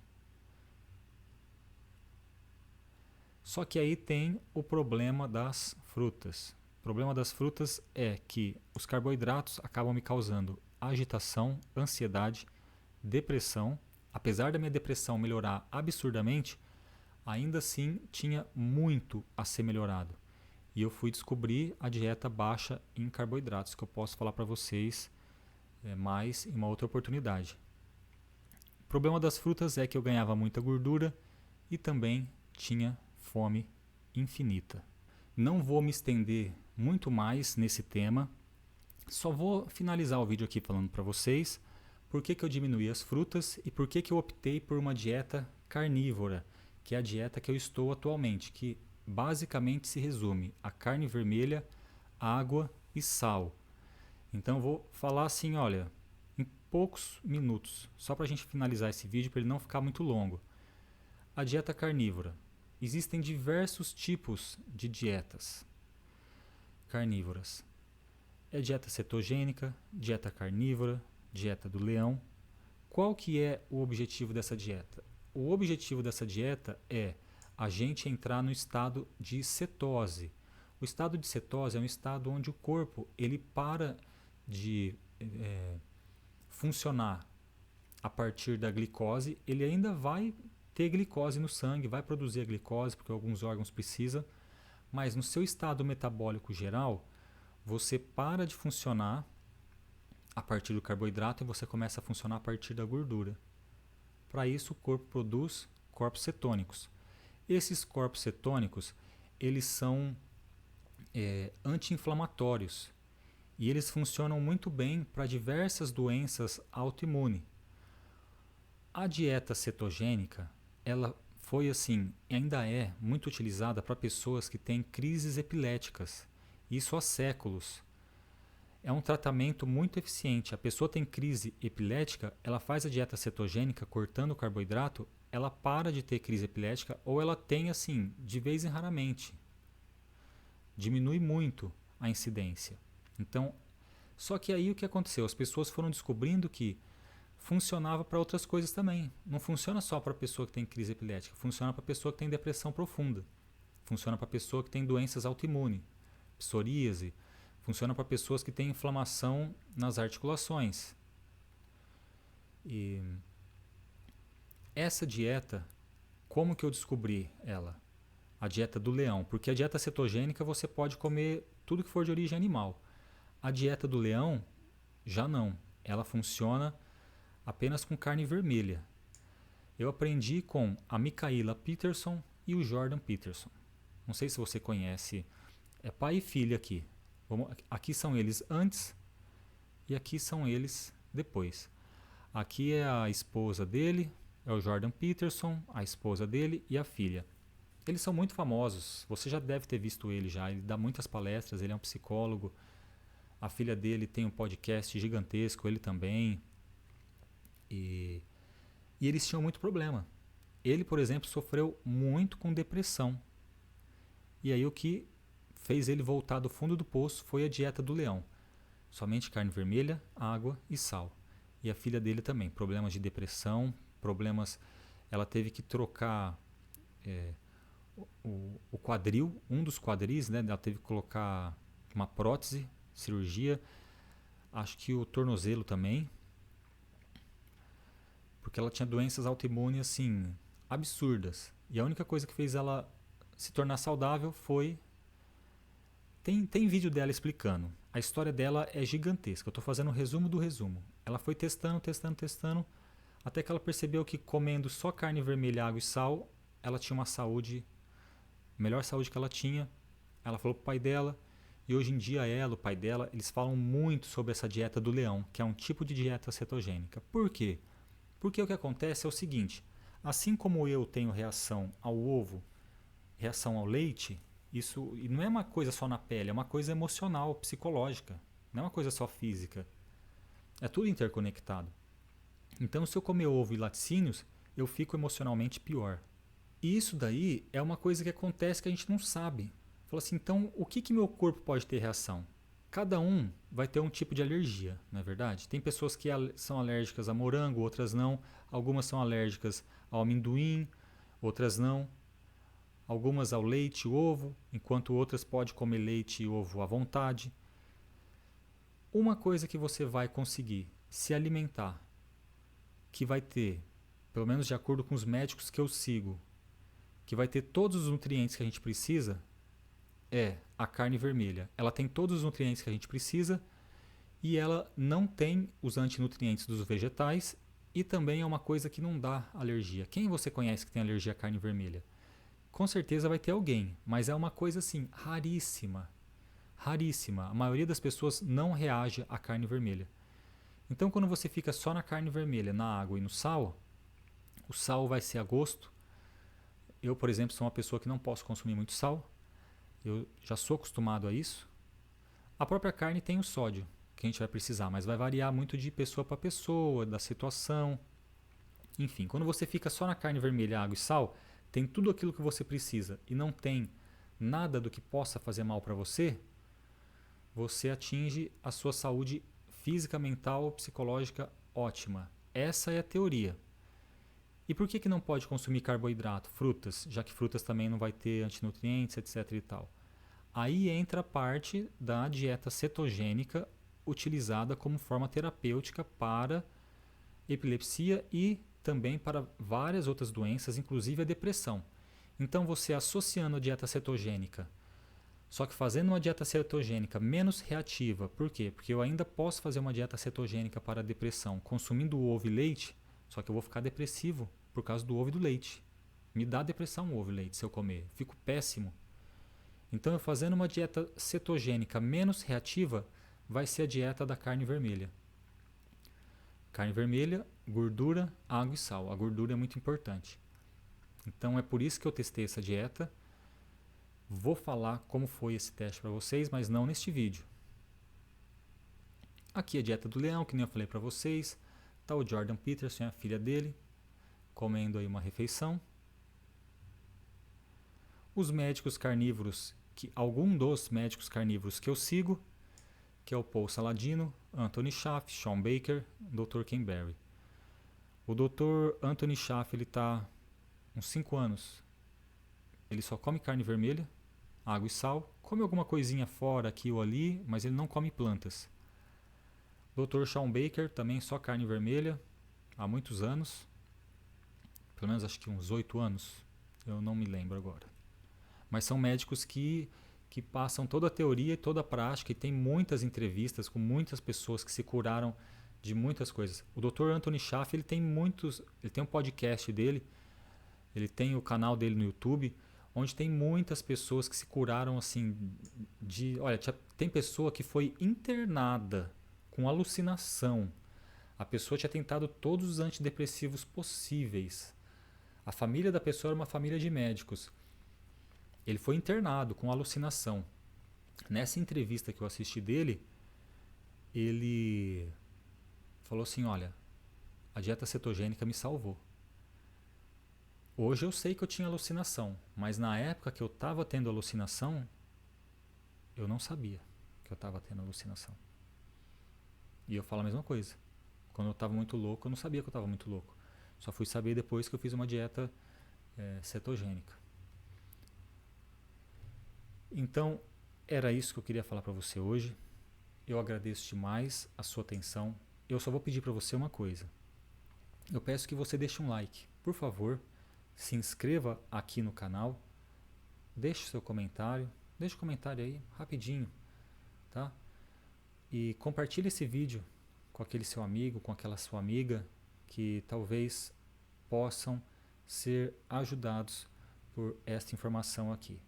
Só que aí tem o problema das frutas. O problema das frutas é que os carboidratos acabam me causando agitação, ansiedade, depressão. Apesar da minha depressão melhorar absurdamente, ainda assim tinha muito a ser melhorado. E eu fui descobrir a dieta baixa em carboidratos, que eu posso falar para vocês mais em uma outra oportunidade. O problema das frutas é que eu ganhava muita gordura e também tinha fome infinita. Não vou me estender muito mais nesse tema, só vou finalizar o vídeo aqui falando para vocês por que eu diminuí as frutas e por que eu optei por uma dieta carnívora, que é a dieta que eu estou atualmente, que basicamente se resume a carne vermelha, água e sal. Então eu vou falar assim, olha, em poucos minutos, só para a gente finalizar esse vídeo, para ele não ficar muito longo. A dieta carnívora. Existem diversos tipos de dietas carnívoras. É dieta cetogênica, dieta carnívora, dieta do leão. Qual que é o objetivo dessa dieta? O objetivo dessa dieta é a gente entrar no estado de cetose. O estado de cetose é um estado onde o corpo ele para de funcionar a partir da glicose. Ele ainda vai ter glicose no sangue, vai produzir a glicose, porque alguns órgãos precisam, mas no seu estado metabólico geral, você para de funcionar a partir do carboidrato e você começa a funcionar a partir da gordura. Para isso, o corpo produz corpos cetônicos. Esses corpos cetônicos, eles são anti-inflamatórios e eles funcionam muito bem para diversas doenças autoimunes. A dieta cetogênica, ela foi assim, ainda é muito utilizada para pessoas que têm crises epiléticas, isso há séculos. É um tratamento muito eficiente. A pessoa tem crise epilética, ela faz a dieta cetogênica cortando o carboidrato, ela para de ter crise epilética ou ela tem assim, de vez em raramente. Diminui muito a incidência. Então, só que aí o que aconteceu? As pessoas foram descobrindo que funcionava para outras coisas também. Não funciona só para a pessoa que tem crise epilética, funciona para a pessoa que tem depressão profunda. Funciona para a pessoa que tem doenças autoimunes, psoríase, Funciona para pessoas que têm inflamação nas articulações. E essa dieta, como que eu descobri ela? A dieta do leão, porque a dieta cetogênica você pode comer tudo que for de origem animal. A dieta do leão já não. Ela funciona apenas com carne vermelha. Eu aprendi com a Mikhaila Peterson e o Jordan Peterson. Não sei se você conhece. É pai e filha aqui. Aqui são eles antes e aqui são eles depois. Aqui é a esposa dele, é o Jordan Peterson, a esposa dele e a filha. Eles são muito famosos, você já deve ter visto ele já, ele dá muitas palestras, ele é um psicólogo. A filha dele tem um podcast gigantesco, ele também. E eles tinham muito problema. Ele, por exemplo, sofreu muito com depressão. E aí o que fez ele voltar do fundo do poço foi a dieta do leão. Somente carne vermelha, água e sal. E a filha dele também, problemas de depressão, problemas... Ela teve que trocar o quadril, um dos quadris, né? Ela teve que colocar uma prótese, cirurgia. Acho que o tornozelo também. Porque ela tinha doenças autoimunes, assim, absurdas. E a única coisa que fez ela se tornar saudável foi... Tem vídeo dela explicando. A história dela é gigantesca. Eu estou fazendo um resumo do resumo. Ela foi testando, até que ela percebeu que comendo só carne vermelha, água e sal, ela tinha uma saúde, melhor saúde que ela tinha. Ela falou pro pai dela, e hoje em dia ela, o pai dela, eles falam muito sobre essa dieta do leão, que é um tipo de dieta cetogênica. Por quê? Porque o que acontece é o seguinte, assim como eu tenho reação ao ovo, reação ao leite, isso e não é uma coisa só na pele, é uma coisa emocional, psicológica, não é uma coisa só física. É tudo interconectado. Então, se eu comer ovo e laticínios, eu fico emocionalmente pior. E isso daí é uma coisa que acontece que a gente não sabe. Fala assim, então o que meu corpo pode ter reação? Cada um vai ter um tipo de alergia, não é verdade? Tem pessoas que são alérgicas a morango, outras não. Algumas são alérgicas ao amendoim, outras não. Algumas ao leite e ovo, enquanto outras podem comer leite e ovo à vontade. Uma coisa que você vai conseguir se alimentar, que vai ter, pelo menos de acordo com os médicos que eu sigo, que vai ter todos os nutrientes que a gente precisa, é a carne vermelha. Ela tem todos os nutrientes que a gente precisa e ela não tem os antinutrientes dos vegetais e também é uma coisa que não dá alergia. Quem você conhece que tem alergia à carne vermelha? Com certeza vai ter alguém, mas é uma coisa assim, raríssima. Raríssima. A maioria das pessoas não reage à carne vermelha. Então quando você fica só na carne vermelha, na água e no sal, o sal vai ser a gosto. Eu, por exemplo, sou uma pessoa que não posso consumir muito sal. Eu já sou acostumado a isso. A própria carne tem o sódio que a gente vai precisar, mas vai variar muito de pessoa para pessoa, da situação. Enfim, quando você fica só na carne vermelha, água e sal, tem tudo aquilo que você precisa e não tem nada do que possa fazer mal para você, você atinge a sua saúde física, mental, psicológica ótima. Essa é a teoria. E por que não pode consumir carboidrato, frutas, já que frutas também não vai ter antinutrientes, etc. e tal? Aí entra a parte da dieta cetogênica utilizada como forma terapêutica para epilepsia e também para várias outras doenças, inclusive a depressão. Então você associando a dieta cetogênica, só que fazendo uma dieta cetogênica menos reativa, por quê? Porque eu ainda posso fazer uma dieta cetogênica para a depressão, consumindo ovo e leite, só que eu vou ficar depressivo por causa do ovo e do leite. Me dá depressão o ovo e leite se eu comer, fico péssimo. Então eu fazendo uma dieta cetogênica menos reativa, vai ser a dieta da carne vermelha. Carne vermelha, gordura, água e sal. A gordura é muito importante. Então é por isso que eu testei essa dieta. Vou falar como foi esse teste para vocês, mas não neste vídeo. Aqui a dieta do leão, que nem eu falei para vocês. Está o Jordan Peterson, a filha dele, comendo aí uma refeição. Os médicos carnívoros, algum dos médicos carnívoros que eu sigo, que é o Paul Saladino, Anthony Schaff, Shawn Baker, Dr. Ken Berry. O Dr. Anthony Schaff, ele está uns 5 anos. Ele só come carne vermelha, água e sal, come alguma coisinha fora aqui ou ali, mas ele não come plantas. Dr. Shawn Baker, também só carne vermelha, há muitos anos, pelo menos acho que uns 8 anos, eu não me lembro agora. Mas são médicos que passam toda a teoria e toda a prática e tem muitas entrevistas com muitas pessoas que se curaram de muitas coisas. O Dr. Anthony Schaff, ele tem um podcast dele, ele tem o canal dele no YouTube, onde tem muitas pessoas que se curaram assim olha, tem pessoa que foi internada com alucinação. A pessoa tinha tentado todos os antidepressivos possíveis. A família da pessoa era uma família de médicos. Ele foi internado com alucinação. Nessa entrevista que eu assisti dele, ele falou assim, olha, a dieta cetogênica me salvou. Hoje eu sei que eu tinha alucinação, mas na época que eu estava tendo alucinação, eu não sabia que eu estava tendo alucinação. E eu falo a mesma coisa. Quando eu estava muito louco, eu não sabia que eu estava muito louco. Só fui saber depois que eu fiz uma dieta cetogênica. Então, era isso que eu queria falar para você hoje. Eu agradeço demais a sua atenção. Eu só vou pedir para você uma coisa. Eu peço que você deixe um like. Por favor, se inscreva aqui no canal. Deixe seu comentário. Deixe um comentário aí, rapidinho. Tá? E compartilhe esse vídeo com aquele seu amigo, com aquela sua amiga que talvez possam ser ajudados por esta informação aqui.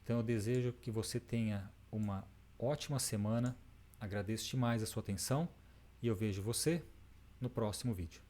Então eu desejo que você tenha uma ótima semana. Agradeço demais a sua atenção e eu vejo você no próximo vídeo.